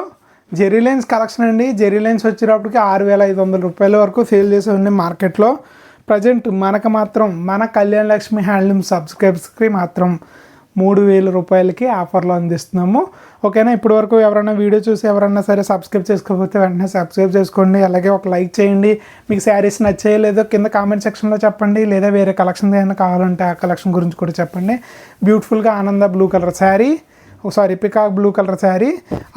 జెరీ లైన్స్ కలెక్షన్ అండి. జెరీ లైన్స్ వచ్చేటప్పటికి 6,500 రూపాయల వరకు సేల్ చేసేవండి మార్కెట్లో. ప్రజెంట్ మనకు మాత్రం మన కళ్యాణ్ లక్ష్మి హ్యాండ్లూమ్ సబ్స్క్రైబర్స్కి మాత్రం 3000 రూపాయలకి ఆఫర్లో అందిస్తున్నాము. ఓకేనా, ఇప్పటి వరకు ఎవరైనా వీడియో చూసి ఎవరైనా సరే సబ్స్క్రైబ్ చేసుకోకపోతే వెంటనే సబ్స్క్రైబ్ చేసుకోండి. అలాగే ఒక లైక్ చేయండి. మీకు శారీస్ నచ్చాయో లేదో కింద కామెంట్ సెక్షన్లో చెప్పండి. లేదా వేరే కలెక్షన్ ఏమైనా కావాలంటే ఆ కలెక్షన్ గురించి కూడా చెప్పండి. బ్యూటిఫుల్గా ఆనంద blue colour sari, peacock blue colour sari,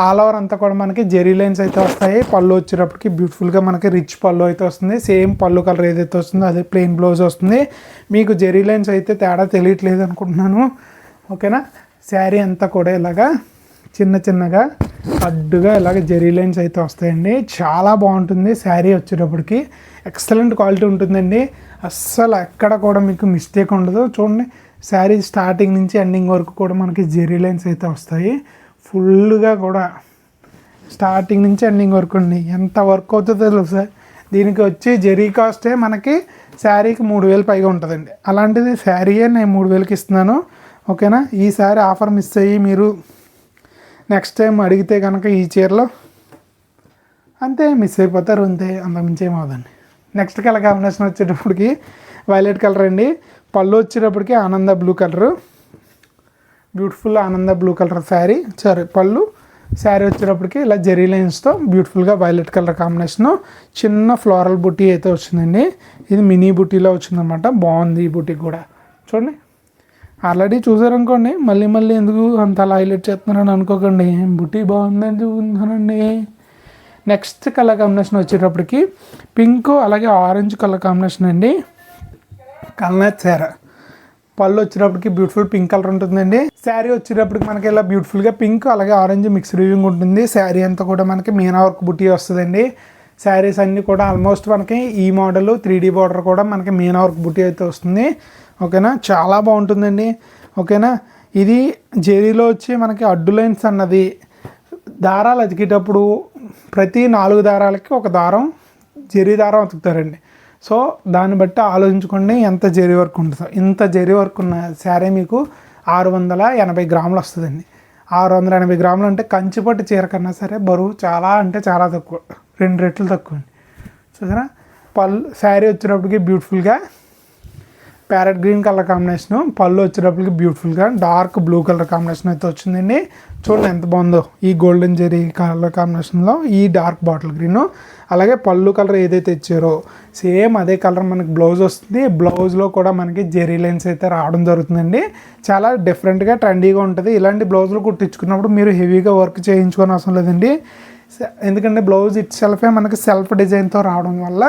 all over అంతా కూడా మనకి జెరీ లైన్స్ అయితే వస్తాయి. పళ్ళు వచ్చేటప్పటికి బ్యూటిఫుల్గా మనకి రిచ్ పళ్ళు అయితే వస్తుంది. సేమ్ పళ్ళు కలర్ ఏదైతే వస్తుందో అదే ప్లెయిన్ బ్లౌజ్ వస్తుంది. మీకు జెరీ లైన్స్ అయితే తేడా తెలియట్లేదు అనుకుంటున్నాను. ఓకేనా, శారీ అంతా కూడా ఇలాగా చిన్నగా అడ్డుగా ఇలాగ జెరీ లైన్స్ అయితే వస్తాయండి. చాలా బాగుంటుంది శారీ వచ్చేటప్పటికి. ఎక్సలెంట్ క్వాలిటీ ఉంటుందండి. అస్సలు ఎక్కడ కూడా మీకు మిస్టేక్ ఉండదు. చూడండి, శారీ స్టార్టింగ్ నుంచి ఎండింగ్ వరకు కూడా మనకి జెరీ లైన్స్ అయితే వస్తాయి. ఫుల్గా కూడా స్టార్టింగ్ నుంచి ఎండింగ్ వరకు అండి. ఎంత వర్క్ అవుతుందో తెలుసా. దీనికి వచ్చి జెరీ కాస్టే మనకి శారీకి 3000 పైగా ఉంటుందండి. అలాంటిది శారీయే నేను 3000కి ఇస్తున్నాను. ఓకేనా, ఈసారి ఆఫర్ మిస్ అయ్యి మీరు నెక్స్ట్ టైం అడిగితే కనుక ఈ చీరలో అంతే మిస్ అయిపోతారు. అంతే, అంతకుమించి ఏమవుదండి. నెక్స్ట్ కలర్ కాంబినేషన్ వచ్చేటప్పటికి వైలెట్ కలర్ అండి. పళ్ళు వచ్చేటప్పటికి ఆనంద బ్లూ కలరు, బ్యూటిఫుల్ ఆనంద బ్లూ కలర్ శారీ. పళ్ళు శారీ వచ్చేటప్పటికి ఇలా జెరీ లైన్స్తో బ్యూటిఫుల్గా వైలెట్ కలర్ కాంబినేషను. చిన్న ఫ్లోరల్ బుట్టి అయితే వచ్చిందండి. ఇది మినీ బుట్టీలో వచ్చిందనమాట. బాగుంది ఈ బుట్టి కూడా. చూడండి, ఆల్రెడీ చూసారనుకోండి, మళ్ళీ ఎందుకు అంత అలా హైలైట్ చేస్తున్నారని అనుకోకండి. బుట్టి బాగుందని చూస్తున్నానండి. నెక్స్ట్ కలర్ కాంబినేషన్ వచ్చేటప్పటికి పింక్ అలాగే ఆరెంజ్ కలర్ కాంబినేషన్ అండి. కల్నాథ్ శారీ. పళ్ళు వచ్చేటప్పటికి బ్యూటిఫుల్ పింక్ కలర్ ఉంటుందండి. శారీ వచ్చేటప్పటికి మనకి ఇలా బ్యూటిఫుల్గా పింక్ అలాగే ఆరెంజ్ మిక్స్డ్ వీవింగ్ ఉంటుంది. శారీ అంతా కూడా మనకి మీనా వర్క్ బుట్టి వస్తుందండి. శారీస్ అన్నీ కూడా ఆల్మోస్ట్ మనకి ఈ మోడల్ 3D బార్డర్ కూడా మనకి మీనా వర్క్ బుట్టి అయితే వస్తుంది. ఓకేనా, చాలా బాగుంటుందండి. ఓకేనా, ఇది జెరీలో వచ్చి మనకి అడ్డు లైన్స్ అన్నది దారాలు అతికేటప్పుడు ప్రతి 4 దారాలకి ఒక దారం జెరీ దారం అతుకుతారండి. సో దాన్ని బట్టి ఆలోచించుకోండి ఎంత జెరీ వర్క్ ఉంటుందో. ఇంత జెరీ వర్క్ ఉన్న శారీ మీకు 680 గ్రాములు వస్తుందండి. 680 గ్రాములు అంటే కంచిపట్టు చీర కన్నా సరే బరువు చాలా అంటే చాలా తక్కువ, 2 రెట్లు తక్కువ అండి. చూసారా, శారీ వచ్చేటప్పటికి బ్యూటిఫుల్గా ప్యారెట్ గ్రీన్ కలర్ కాంబినేషను. పళ్ళు వచ్చేటప్పటికి బ్యూటిఫుల్గా డార్క్ బ్లూ కలర్ కాంబినేషన్ అయితే వచ్చిందండి. చూడండి ఎంత బాగుందో. ఈ గోల్డెన్ జెరీ కలర్ కాంబినేషన్లో ఈ డార్క్ బాటిల్ గ్రీను, అలాగే పళ్ళు కలర్ ఏదైతే ఇచ్చారో సేమ్ అదే కలర్ మనకి బ్లౌజ్ వస్తుంది. బ్లౌజ్లో కూడా మనకి జెరీ లైన్స్ అయితే రావడం జరుగుతుందండి. చాలా డిఫరెంట్గా ట్రెండీగా ఉంటుంది. ఇలాంటి బ్లౌజులు కుట్టించుకున్నప్పుడు మీరు హెవీగా వర్క్ చేయించుకోని అవసరం లేదండి. ఎందుకంటే బ్లౌజ్ ఇట్ సెల్ఫే మనకి సెల్ఫ్ డిజైన్తో రావడం వల్ల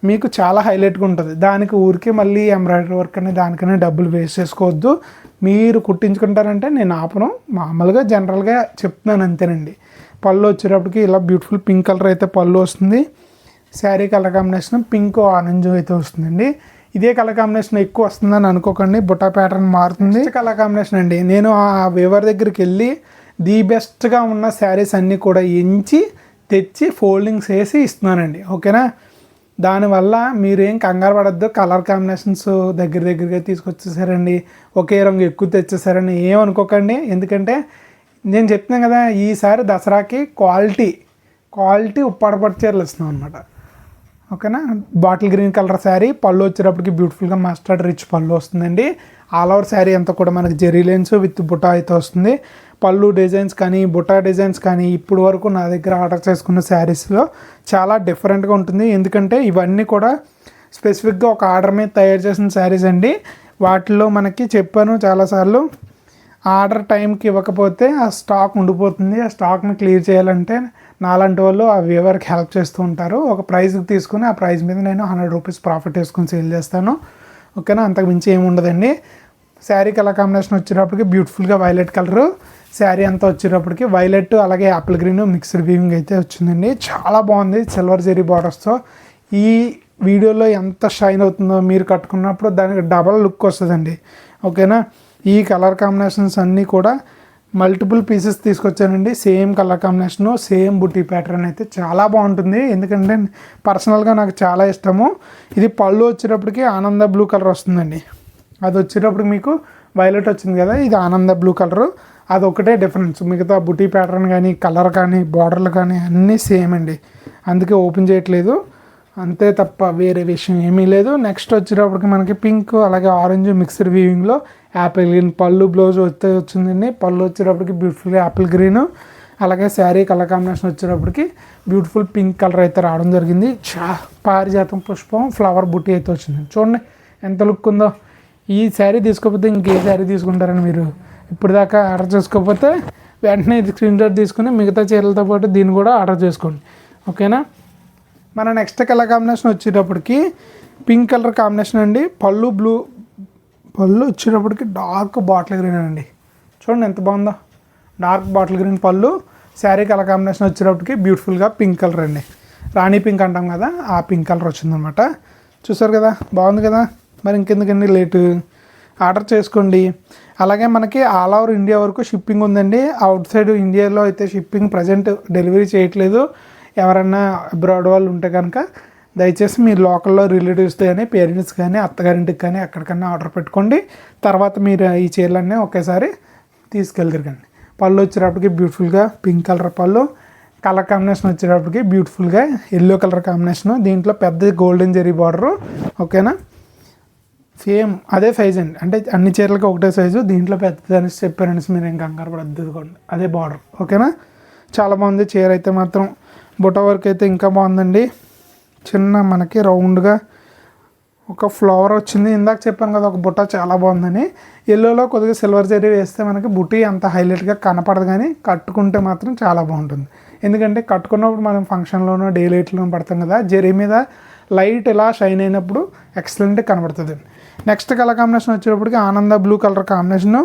మీకు చాలా హైలైట్గా ఉంటుంది. దానికి ఊరికే మళ్ళీ ఎంబ్రాయిడరీ వర్క్ అని దానికనే డబ్బులు వేస్ట్ చేసుకోవద్దు. మీరు కుట్టించుకుంటారంటే నేను ఆపను, మామూలుగా జనరల్గా చెప్తున్నాను అంతేనండి. పళ్ళు వచ్చేటప్పటికి ఇలా బ్యూటిఫుల్ పింక్ కలర్ అయితే పళ్ళు వస్తుంది. Sari colour combination pink orange అయితే వస్తుందండి. ఇదే కలర్ కాంబినేషన్ ఎక్కువ వస్తుందని అనుకోకండి, బుట్టా ప్యాటర్న్ మారుతుంది. కలర్ కాంబినేషన్ అండి. నేను ఆ వేవర్ దగ్గరికి వెళ్ళి ది బెస్ట్గా ఉన్న శారీస్ అన్నీ కూడా ఎంచి తెచ్చి ఫోల్డింగ్స్ వేసి ఇస్తున్నానండి. ఓకేనా, దానివల్ల మీరేం కంగారు పడద్దు. కలర్ కాంబినేషన్స్ దగ్గరగా తీసుకొచ్చేసారండి, ఒకే రంగు ఎక్కువ తెచ్చేసారని ఏమనుకోకండి. ఎందుకంటే నేను చెప్తున్నాను కదా, ఈసారి దసరాకి క్వాలిటీ ఉప్పాడ పట్టు చీరలు ఇస్తున్నాం అనమాట. ఓకేనా, బాటిల్ గ్రీన్ కలర్ శారీ. పళ్ళు వచ్చేటప్పటికి బ్యూటిఫుల్గా మస్టర్డ్ రిచ్ పళ్ళు వస్తుందండి. ఆల్ ఓవర్ శారీ అంతా కూడా మనకి జెరీ లైన్స్ విత్ బుటా అయితే వస్తుంది. పళ్ళు డిజైన్స్ కానీ బుటా డిజైన్స్ కానీ ఇప్పుడు వరకు నా దగ్గర ఆర్డర్ చేసుకున్న శారీస్లో చాలా డిఫరెంట్గా ఉంటుంది. ఎందుకంటే ఇవన్నీ కూడా స్పెసిఫిక్గా ఒక ఆర్డర్ మీద తయారు చేసిన శారీస్ అండి. వాటిల్లో మనకి చెప్పాను చాలాసార్లు, ఆర్డర్ టైంకి ఇవ్వకపోతే ఆ స్టాక్ ఉండిపోతుంది. ఆ స్టాక్ని క్లియర్ చేయాలంటే నాలాంటి వాళ్ళు ఆ వ్యూవర్కి హెల్ప్ చేస్తూ ఉంటారు. ఒక ప్రైస్కి తీసుకుని ఆ ప్రైస్ మీద నేను 100 రూపీస్ ప్రాఫిట్ వేసుకొని సేల్ చేస్తాను. ఓకేనా, అంతకు మించి ఏమి ఉండదండి. శారీ కలర్ కాంబినేషన్ వచ్చేటప్పటికి బ్యూటిఫుల్గా వైలెట్ కలరు. శారీ అంతా వచ్చేటప్పటికి వైలెట్ అలాగే యాపిల్ గ్రీన్ మిక్స్డ్ వీవింగ్ అయితే వచ్చిందండి. చాలా బాగుంది సిల్వర్ జెరీ బార్డర్స్తో. ఈ వీడియోలో ఎంత షైన్ అవుతుందో మీరు కట్టుకున్నప్పుడు దానికి డబల్ లుక్ వస్తుందండి. ఓకేనా, ఈ కలర్ కాంబినేషన్స్ అన్నీ కూడా మల్టిపుల్ పీసెస్ తీసుకొచ్చానండి. సేమ్ కలర్ కాంబినేషను, సేమ్ బుట్టి ప్యాటర్న్ అయితే చాలా బాగుంటుంది. ఎందుకంటే పర్సనల్గా నాకు చాలా ఇష్టము. ఇది పళ్ళు వచ్చేటప్పటికి ఆనంద బ్లూ కలర్ వస్తుందండి. అది వచ్చేటప్పుడు మీకు వైలెట్ వచ్చింది కదా, ఇది ఆనంద బ్లూ కలరు. అదొకటే డిఫరెన్స్. మిగతా బుటీ ప్యాటర్న్ కానీ కలర్ కానీ బార్డర్లు కానీ అన్నీ సేమ్ అండి. అందుకే ఓపెన్ చేయట్లేదు. అంతే తప్ప వేరే విషయం ఏమీ లేదు. నెక్స్ట్ వచ్చేటప్పటికి మనకి పింక్ అలాగే ఆరెంజ్ మిక్స్డ్ వీవింగ్లో యాపిల్ గ్రీన్ పళ్ళు బ్లౌజ్ వచ్చిందండి. పళ్ళు వచ్చేటప్పటికి బ్యూటిఫుల్గా యాపిల్ గ్రీన్, అలాగే శారీ కలర్ కాంబినేషన్ వచ్చేటప్పటికి బ్యూటిఫుల్ పింక్ కలర్ అయితే రావడం జరిగింది. పారిజాతం పుష్పం ఫ్లవర్ బుట్టి అయితే వచ్చింది. చూడండి ఎంత లుక్ ఉందో. ఈ శారీ తీసుకోకపోతే ఇంకే శారీ తీసుకుంటారని మీరు ఇప్పుడు దాకా ఆర్డర్ చేసుకోకపోతే వెంటనే స్క్రీన్ షాట్ తీసుకుని మిగతా చీరలతో పాటు దీన్ని కూడా ఆర్డర్ చేసుకోండి. ఓకేనా. మన నెక్స్ట్ కలర్ కాంబినేషన్ వచ్చేటప్పటికి పింక్ కలర్ కాంబినేషన్ అండి. పళ్ళు వచ్చేటప్పటికి డార్క్ బాటిల్ గ్రీన్ అండి. చూడండి ఎంత బాగుందో. డార్క్ బాటిల్ గ్రీన్ పళ్ళు, శారీ కలర్ కాంబినేషన్ వచ్చేటప్పటికి బ్యూటిఫుల్గా పింక్ కలర్ అండి. రాణి పింక్ అంటాం కదా, ఆ పింక్ కలర్ వచ్చిందనమాట. చూసారు కదా, బాగుంది కదా. మరి ఇంకెందుకండి లేటు, ఆర్డర్ చేసుకోండి. అలాగే మనకి ఆల్ ఓవర్ ఇండియా వరకు షిప్పింగ్ ఉందండి. అవుట్ సైడ్ ఇండియాలో అయితే షిప్పింగ్ ప్రజెంట్ డెలివరీ చేయట్లేదు. ఎవరన్నా అబ్రాడ్ వాళ్ళు ఉంటే కనుక దయచేసి మీరు లోకల్లో రిలేటివ్స్తో కానీ పేరెంట్స్ కానీ అత్తగారింటికి కానీ ఎక్కడికన్నా ఆర్డర్ పెట్టుకోండి. తర్వాత మీరు ఈ చీరలన్నీ ఒకేసారి తీసుకెళ్ళగలగండి. పళ్ళు వచ్చేటప్పటికి బ్యూటిఫుల్గా పింక్ కలర్ పళ్ళు, కలర్ కాంబినేషన్ వచ్చేటప్పటికి బ్యూటిఫుల్గా ఎల్లో కలర్ కాంబినేషను. దీంట్లో పెద్ద గోల్డెన్ జెరీ బార్డరు. ఓకేనా. సేమ్ అదే సైజ్ అండి, అంటే అన్ని చీరలకి ఒకటే సైజు. దీంట్లో పెద్దదని చెప్పారని మీరు ఏం కంగారు పడద్దుకోండి, అదే బార్డర్. ఓకేనా. చాలా బాగుంది చీర అయితే మాత్రం. బుట్ట వర్క్ అయితే ఇంకా బాగుందండి. చిన్న మనకి రౌండ్గా ఒక ఫ్లవర్ వచ్చింది. ఇందాక చెప్పాను కదా ఒక బుట్ట చాలా బాగుందని. ఎల్లోలో కొద్దిగా సిల్వర్ జరీ వేస్తే మనకి బుట్టి అంత హైలైట్గా కనపడదు, కానీ కట్టుకుంటే మాత్రం చాలా బాగుంటుంది. ఎందుకంటే కట్టుకున్నప్పుడు మనం ఫంక్షన్లోనో డే లైట్లోనో పడతాం కదా, జరీ మీద లైట్ ఇలా షైన్ అయినప్పుడు ఎక్సలెంట్గా కనబడుతుంది. నెక్స్ట్ కలర్ కాంబినేషన్ వచ్చేటప్పటికి ఆనంద బ్లూ కలర్ కాంబినేషను.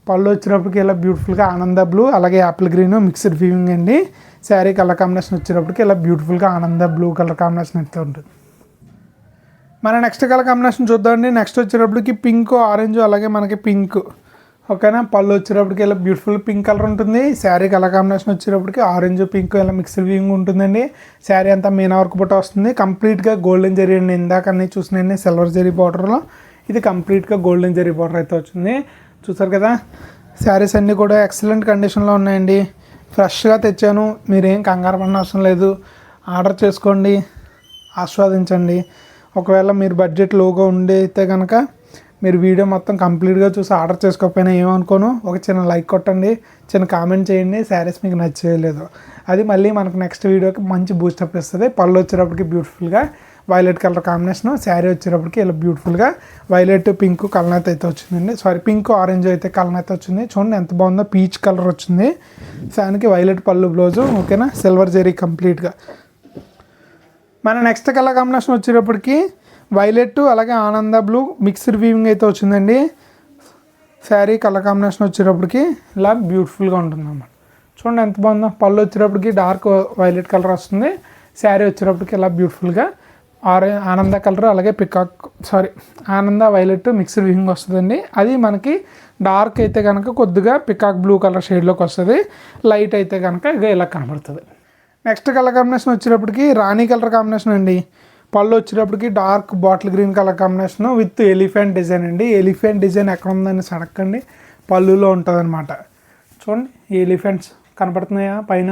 పళ్ళు వచ్చేటప్పటికి ఇలా బ్యూటిఫుల్గా ఆనంద బ్లూ అలాగే యాపిల్ గ్రీన్ మిక్స్డ్ వీవింగ్ అండి. శారీ కలర్ కాంబినేషన్ వచ్చేటప్పటికి ఇలా బ్యూటిఫుల్గా ఆనంద బ్లూ కలర్ కాంబినేషన్ అయితే ఉంటుంది. మన నెక్స్ట్ కలర్ కాంబినేషన్ చూద్దామండి. నెక్స్ట్ వచ్చేటప్పటికి పింక్ ఆరెంజ్ అలాగే మనకి పింక్. ఓకేనా. పళ్ళు వచ్చేటప్పటికి ఇలా బ్యూటిఫుల్ పింక్ కలర్ ఉంటుంది. శారీ కలర్ కాంబినేషన్ వచ్చేటప్పటికి ఆరెంజ్ పింక్ ఇలా మిక్స్డ్ వీవింగ్ ఉంటుందండి. శారీ అంతా మీనా వర్క్ బుట్ట వస్తుంది. కంప్లీట్గా గోల్డెన్ జరీ అండి. ఇందాక అన్నీ చూసినండి సిల్వర్ జరీ బార్డర్లో, ఇది కంప్లీట్గా గోల్డెన్ జరీ బార్డర్ అయితే వచ్చింది. చూసారు కదా. శారీస్ అన్నీ కూడా ఎక్సలెంట్ కండిషన్లో ఉన్నాయండి. ఫ్రెష్గా తెచ్చాను, మీరేం కంగారు పడిన అవసరం లేదు. ఆర్డర్ చేసుకోండి, ఆస్వాదించండి. ఒకవేళ మీరు బడ్జెట్ లోగా ఉండి అయితే కనుక మీరు వీడియో మొత్తం కంప్లీట్గా చూసి ఆర్డర్ చేసుకోకపోయినా ఏమనుకోను, ఒక చిన్న లైక్ కొట్టండి, చిన్న కామెంట్ చేయండి శారీస్ మీకు నచ్చలేదు. అది మళ్ళీ మనకు నెక్స్ట్ వీడియోకి మంచి బూస్టప్ ఇస్తుంది. పళ్ళు వచ్చేటప్పటికి బ్యూటిఫుల్గా వైలెట్ కలర్ కాంబినేషను. శారీ వచ్చేటప్పటికి ఇలా బ్యూటిఫుల్గా వైలెట్ పింక్ కలనైతే అయితే వచ్చిందండి. సారీ పింక్ ఆరెంజ్ అయితే కలనైతే వచ్చింది. చూడండి ఎంత బాగుందో. పీచ్ కలర్ వచ్చింది. దానికి వైలెట్ పళ్ళు బ్లౌజు. ఓకేనా. సిల్వర్ జరీ కంప్లీట్గా. మన నెక్స్ట్ కలర్ కాంబినేషన్ వచ్చేటప్పటికి వైలెట్ అలాగే ఆనంద బ్లూ మిక్స్డ్ వీవింగ్ అయితే వచ్చిందండి. శారీ కలర్ కాంబినేషన్ వచ్చేటప్పటికి ఇలా బ్యూటిఫుల్గా ఉంటుంది అన్నమాట. చూడండి ఎంత బాగుందో. పళ్ళు వచ్చేటప్పటికి డార్క్ వైలెట్ కలర్ వస్తుంది. శారీ వచ్చేటప్పటికి ఇలా బ్యూటిఫుల్గా ఆనంద కలర్ అలాగే ఆనంద వైలెట్ మిక్స్డ్ వీవింగ్ వస్తుందండి. అది మనకి డార్క్ అయితే కనుక కొద్దిగా పికాక్ బ్లూ కలర్ షేడ్లోకి వస్తుంది. లైట్ అయితే కనుక ఇక ఇలా కనబడుతుంది. నెక్స్ట్ కలర్ కాంబినేషన్ వచ్చేటప్పటికి రాణి కలర్ కాంబినేషన్ అండి. పళ్ళు వచ్చేటప్పటికి dark bottle green colour combination with elephant design అండి. ఎలిఫెంట్ డిజైన్ ఎక్కడ ఉందని సడక్కండి, పళ్ళులో ఉంటుంది అనమాట. చూడండి ఎలిఫెంట్స్ కనపడుతున్నాయా పైన,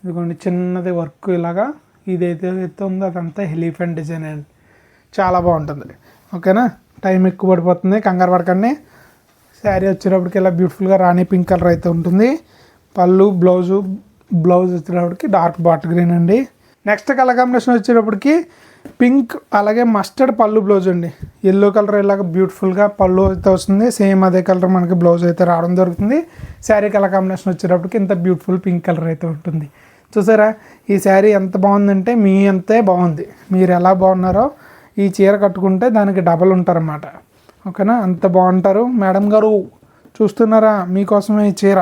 ఇదిగోండి చిన్నది వర్క్ ఇలాగా. ఇదైతే ఉందో అదంతా ఎలిఫెంట్ డిజైన్ అండి. చాలా బాగుంటుంది. ఓకేనా. టైం ఎక్కువ పడిపోతుంది, కంగారు పడకండి. శారీ వచ్చేటప్పటికి ఇలా బ్యూటిఫుల్గా రాణి పింక్ కలర్ అయితే ఉంటుంది. పళ్ళు బ్లౌజ్ వచ్చేటప్పటికి డార్క్ బాటిల్ గ్రీన్ అండి. నెక్స్ట్ కలర్ కాంబినేషన్ వచ్చేటప్పటికి పింక్ అలాగే మస్టర్డ్ పళ్ళు బ్లౌజ్ అండి. ఎల్లో కలర్ ఇలాగ బ్యూటిఫుల్గా పళ్ళు అయితే వస్తుంది. సేమ్ అదే కలర్ మనకి బ్లౌజ్ అయితే రావడం జరుగుతుంది. శారీ కలర్ కాంబినేషన్ వచ్చేటప్పటికి ఇంత బ్యూటిఫుల్ పింక్ కలర్ అయితే ఉంటుంది. చూసారా ఈ శారీ ఎంత బాగుందంటే మీ అంతే బాగుంది. మీరు ఎలా బాగున్నారో ఈ చీర కట్టుకుంటే దానికి డబల్ ఉంటారన్నమాట. ఓకేనా. అంత బాగుంటారు. మేడం గారు చూస్తున్నారా, మీకోసమే ఈ చీర.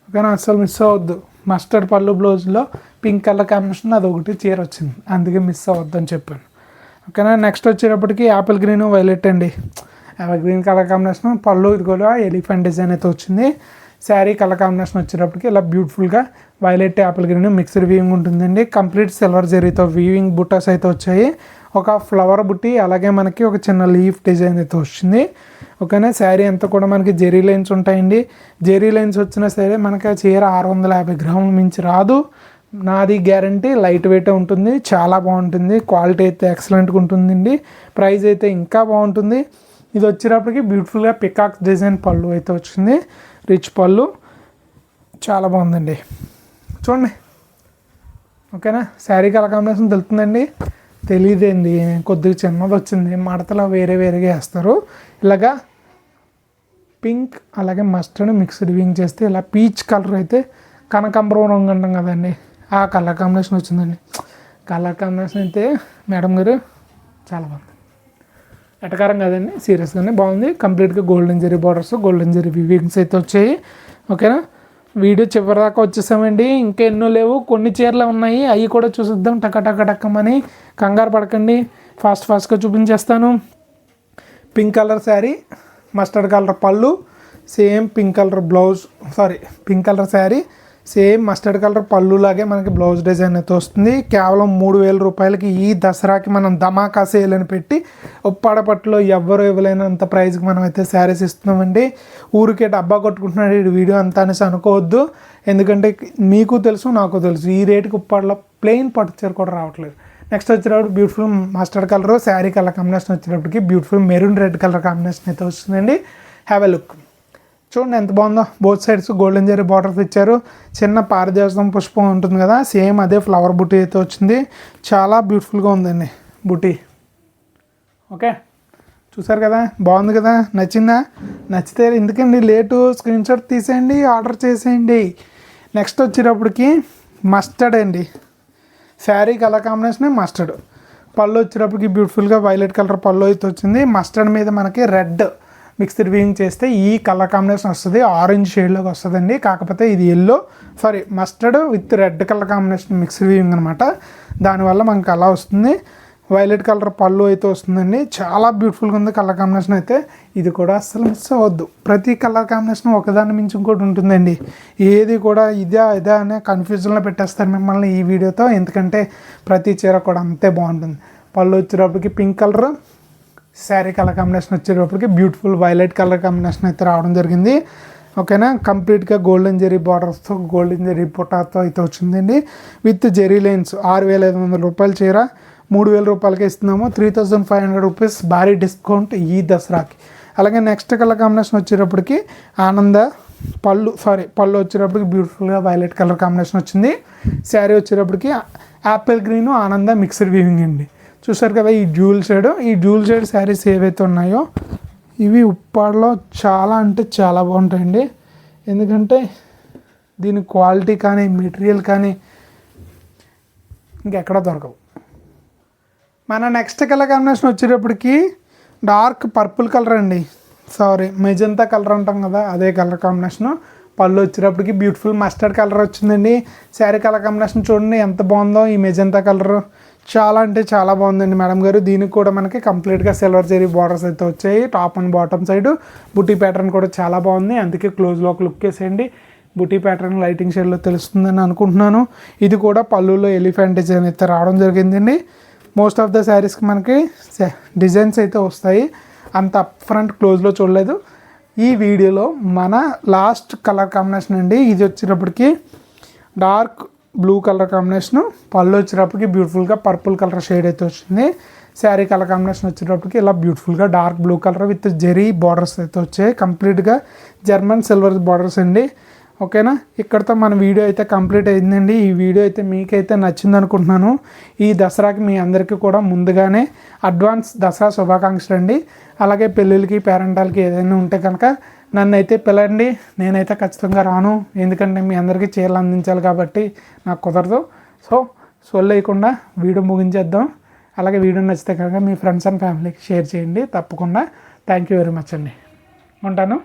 ఓకేనా. అస్సలు మిస్ అవ్వద్దు. మస్టర్డ్ పళ్ళు బ్లౌజ్లో పింక్ కలర్ కాంబినేషన్ అది ఒకటి చీర వచ్చింది, అందుకే మిస్ అవ్వద్దని చెప్పాను. ఓకేనా. నెక్స్ట్ వచ్చేటప్పటికి యాపిల్ గ్రీన్ వైలెట్ అండి. Apple green colour combination. పళ్ళు ఇది కూడా ఎలిఫెంట్ డిజైన్ అయితే వచ్చింది. శారీ కలర్ కాంబినేషన్ వచ్చేటప్పటికి ఇలా బ్యూటిఫుల్గా violet Apple green mixed weaving ఉంటుందండి. కంప్లీట్ సిల్వర్ జరీతో వీవింగ్ బుట్టాస్ అయితే వచ్చాయి. ఒక ఫ్లవర్ బుట్టి అలాగే మనకి ఒక చిన్న లీఫ్ డిజైన్ అయితే వచ్చింది. ఓకేనా. శారీ అంతా కూడా మనకి జెరీ లైన్స్ ఉంటాయండి. జెరీ లైన్స్ వచ్చినా సరే మనకి ఆ చీర 650 గ్రాముల మించి రాదు. నాది గ్యారంటీ లైట్ వెయిట్ ఉంటుంది, చాలా బాగుంటుంది, క్వాలిటీ అయితే ఎక్సలెంట్గా ఉంటుందండి, ప్రైస్ అయితే ఇంకా బాగుంటుంది. ఇది వచ్చేటప్పటికి బ్యూటిఫుల్గా పికాక్స్ డిజైన్ పళ్ళు అయితే వచ్చింది, రిచ్ పళ్ళు, చాలా బాగుందండి. చూడండి, ఓకేనా. శారీ కలర్ కాంబినేషన్ తెలుస్తుందండి, తెలియదేంది, కొద్దిగా చిన్నది వచ్చింది, మడతలో వేరే వేరేగా వేస్తారు. ఇలాగా పింక్ అలాగే మస్టర్డ్ మిక్స్డ్ వింగ్ చేస్తే ఇలా పీచ్ కలర్ అయితే కనకాంబరం రంగు అంటాం కదండి, ఆ కలర్ కాంబినేషన్ వచ్చిందండి. కలర్ కాంబినేషన్ అయితే మేడం గారు చాలా బాగుంది, ఎటకారం కదండి, సీరియస్గానే బాగుంది. కంప్లీట్గా golden zari borders, golden zari weavings అయితే వచ్చాయి. ఓకేనా, వీడియో చివరి దాకా వచ్చేసామండి, ఇంకా ఎన్నో లేవు, కొన్ని చీరలు ఉన్నాయి, అవి కూడా చూసిద్దాం టక్కమని. కంగారు పడకండి, ఫాస్ట్గా చూపించేస్తాను. Pink colour sari, mustard colour పళ్ళు, same pink colour blouse, pink colour sari, same mustard colour పళ్ళు లాగే మనకి బ్లౌజ్ డిజైన్ అయితే వస్తుంది. కేవలం 3,000 రూపాయలకి ఈ దసరాకి మనం ధమాకా సేల్ అని పెట్టి ఉప్పాడ పట్టులో ఎవ్వరు ఇవ్వలేనంత ప్రైస్కి మనం అయితే శారీస్ ఇస్తున్నామండి. ఊరికే డబ్బా కొట్టుకుంటున్నాడు ఈ వీడియో అంతా అనేసి అనుకోవద్దు, ఎందుకంటే మీకు తెలుసు నాకు తెలుసు ఈ రేటుకి ఉప్పాడలో ప్లెయిన్ పట్టు చీర కూడా రావట్లేదు. నెక్స్ట్ వచ్చేటప్పుడు beautiful mustard colour sari colour combination వచ్చేటప్పటికి beautiful maroon red colour combination అయితే వస్తుందండి. హ్యావ్ ఎ లుక్, చూడండి ఎంత బాగుందో. Both sides golden zari borders ఇచ్చారు, చిన్న పారిజాతం పుష్పం ఉంటుంది కదా, సేమ్ అదే ఫ్లవర్ బుటీ అయితే వచ్చింది, చాలా బ్యూటిఫుల్గా ఉందండి బుటీ. ఓకే, చూసారు కదా, బాగుంది కదా, నచ్చిందా? నచ్చితే ఎందుకండి లేటు, స్క్రీన్ షాట్ తీసేయండి, ఆర్డర్ చేసేయండి. నెక్స్ట్ వచ్చేటప్పటికి మస్టర్డ్ అండి, శారీ కలర్ కాంబినేషన్ మస్టర్డ్, పళ్ళు వచ్చేటప్పటికి బ్యూటిఫుల్గా వైలెట్ కలర్ పళ్ళు అయితే వచ్చింది. మస్టర్డ్ మీద మనకి రెడ్ మిక్స్డ్ వీవింగ్ చేస్తే ఈ కలర్ కాంబినేషన్ వస్తుంది, ఆరెంజ్ షేడ్లోకి వస్తుందండి. కాకపోతే ఇది mustard with red colour combination mixed weaving అనమాట, దానివల్ల మనకు అలా వస్తుంది. వైలెట్ కలర్ పళ్ళు అయితే వస్తుందండి, చాలా బ్యూటిఫుల్గా ఉంది కలర్ కాంబినేషన్ అయితే. ఇది కూడా అస్సలు మిస్ అవ్వద్దు, ప్రతి కలర్ కాంబినేషన్ ఒకదాని మించి ఇంకోటి ఉంటుందండి, ఏది కూడా ఇదే అనే కన్ఫ్యూజన్లో పెట్టేస్తారు మిమ్మల్ని ఈ వీడియోతో, ఎందుకంటే ప్రతి చీర కూడా అంతే బాగుంటుంది. పళ్ళు వచ్చేటప్పటికి pink colour, sari colour combination వచ్చేటప్పటికి బ్యూటిఫుల్ వైలెట్ కలర్ కాంబినేషన్ అయితే రావడం జరిగింది. ఓకేనా, కంప్లీట్గా గోల్డెన్ జెరీ బార్డర్స్తో గోల్డెన్ జెరీ పొటాతో అయితే వచ్చిందండి, విత్ జెరీ లైన్స్. 6,500 రూపాయల చీర 3,000 రూపాయలకి ఇస్తున్నాము, 3,500 రూపీస్ భారీ డిస్కౌంట్ ఈ దసరాకి. అలాగే నెక్స్ట్ కలర్ కాంబినేషన్ వచ్చేటప్పటికి ఆనంద పళ్ళు వచ్చేటప్పటికి బ్యూటిఫుల్గా వైలెట్ కలర్ కాంబినేషన్ వచ్చింది. శారీ వచ్చేటప్పటికి యాపిల్ గ్రీన్ ఆనంద మిక్స్డ్ వీవింగ్ అండి. చూసారు కదా ఈ డ్యూల్ షేడ్ శారీస్ ఏవైతే ఉన్నాయో ఇవి ఉప్పాడలో చాలా అంటే చాలా బాగుంటాయండి, ఎందుకంటే దీని క్వాలిటీ కానీ మెటీరియల్ కానీ ఇంకెక్కడ దొరకవు. మన నెక్స్ట్ కలర్ కాంబినేషన్ వచ్చేటప్పటికి డార్క్ పర్పుల్ కలర్ అండి, మెజంతా కలర్ అంటాం కదా, అదే కలర్ కాంబినేషను. పళ్ళు వచ్చేటప్పటికి బ్యూటిఫుల్ మస్టర్డ్ కలర్ వచ్చిందండి. శారీ కలర్ కాంబినేషన్ చూడండి ఎంత బాగుందో, ఈ మెజంతా కలర్ చాలా అంటే చాలా బాగుందండి మేడం గారు. దీనికి కూడా మనకి కంప్లీట్గా సిల్వర్ జెరీ బార్డర్స్ అయితే వచ్చాయి, top and bottom side. Buti pattern కూడా చాలా బాగుంది, అందుకే క్లోజ్లో ఒక లుక్ వేసేయండి. బుటీ ప్యాటర్న్ లైటింగ్ షేడ్లో తెలుస్తుందని అనుకుంటున్నాను. ఇది కూడా పళ్ళులో ఎలిఫెంట్ డిజైన్ అయితే రావడం జరిగిందండి. మోస్ట్ ఆఫ్ ద శారీస్కి మనకి డిజైన్స్ అయితే వస్తాయి, అంత అప్ ఫ్రంట్ క్లోజ్లో చూడలేదు. ఈ వీడియోలో మన లాస్ట్ కలర్ కాంబినేషన్ అండి, ఇది వచ్చేటప్పటికి డార్క్ బ్లూ కలర్ కాంబినేషను. పళ్ళు వచ్చేటప్పటికి బ్యూటిఫుల్గా పర్పుల్ కలర్ షేడ్ అయితే వచ్చింది. శారీ కలర్ కాంబినేషన్ వచ్చేటప్పటికి ఇలా బ్యూటిఫుల్గా dark blue colour with zari borders అయితే వచ్చాయి, కంప్లీట్గా జర్మన్ సిల్వర్ బార్డర్స్ అండి. ఓకేనా, ఇక్కడితో మన వీడియో అయితే కంప్లీట్ అయిందండి. ఈ వీడియో అయితే మీకైతే నచ్చింది అనుకుంటున్నాను. ఈ దసరాకి మీ అందరికీ కూడా ముందుగానే అడ్వాన్స్ దసరా శుభాకాంక్షలు అండి. అలాగే పెళ్ళిళ్ళకి పేరెంటాలకి ఏదైనా ఉంటే కనుక నన్ను అయితే పిలండి, నేనైతే ఖచ్చితంగా రాను, ఎందుకంటే మీ అందరికీ చీరలు అందించాలి కాబట్టి నాకు కుదరదు. సొల్లు వేయకుండా వీడియో ముగించేద్దాం. అలాగే వీడియో నచ్చితే కనుక మీ ఫ్రెండ్స్ అండ్ ఫ్యామిలీకి షేర్ చేయండి తప్పకుండా. థ్యాంక్ యూ వెరీ మచ్ అండి, ఉంటాను.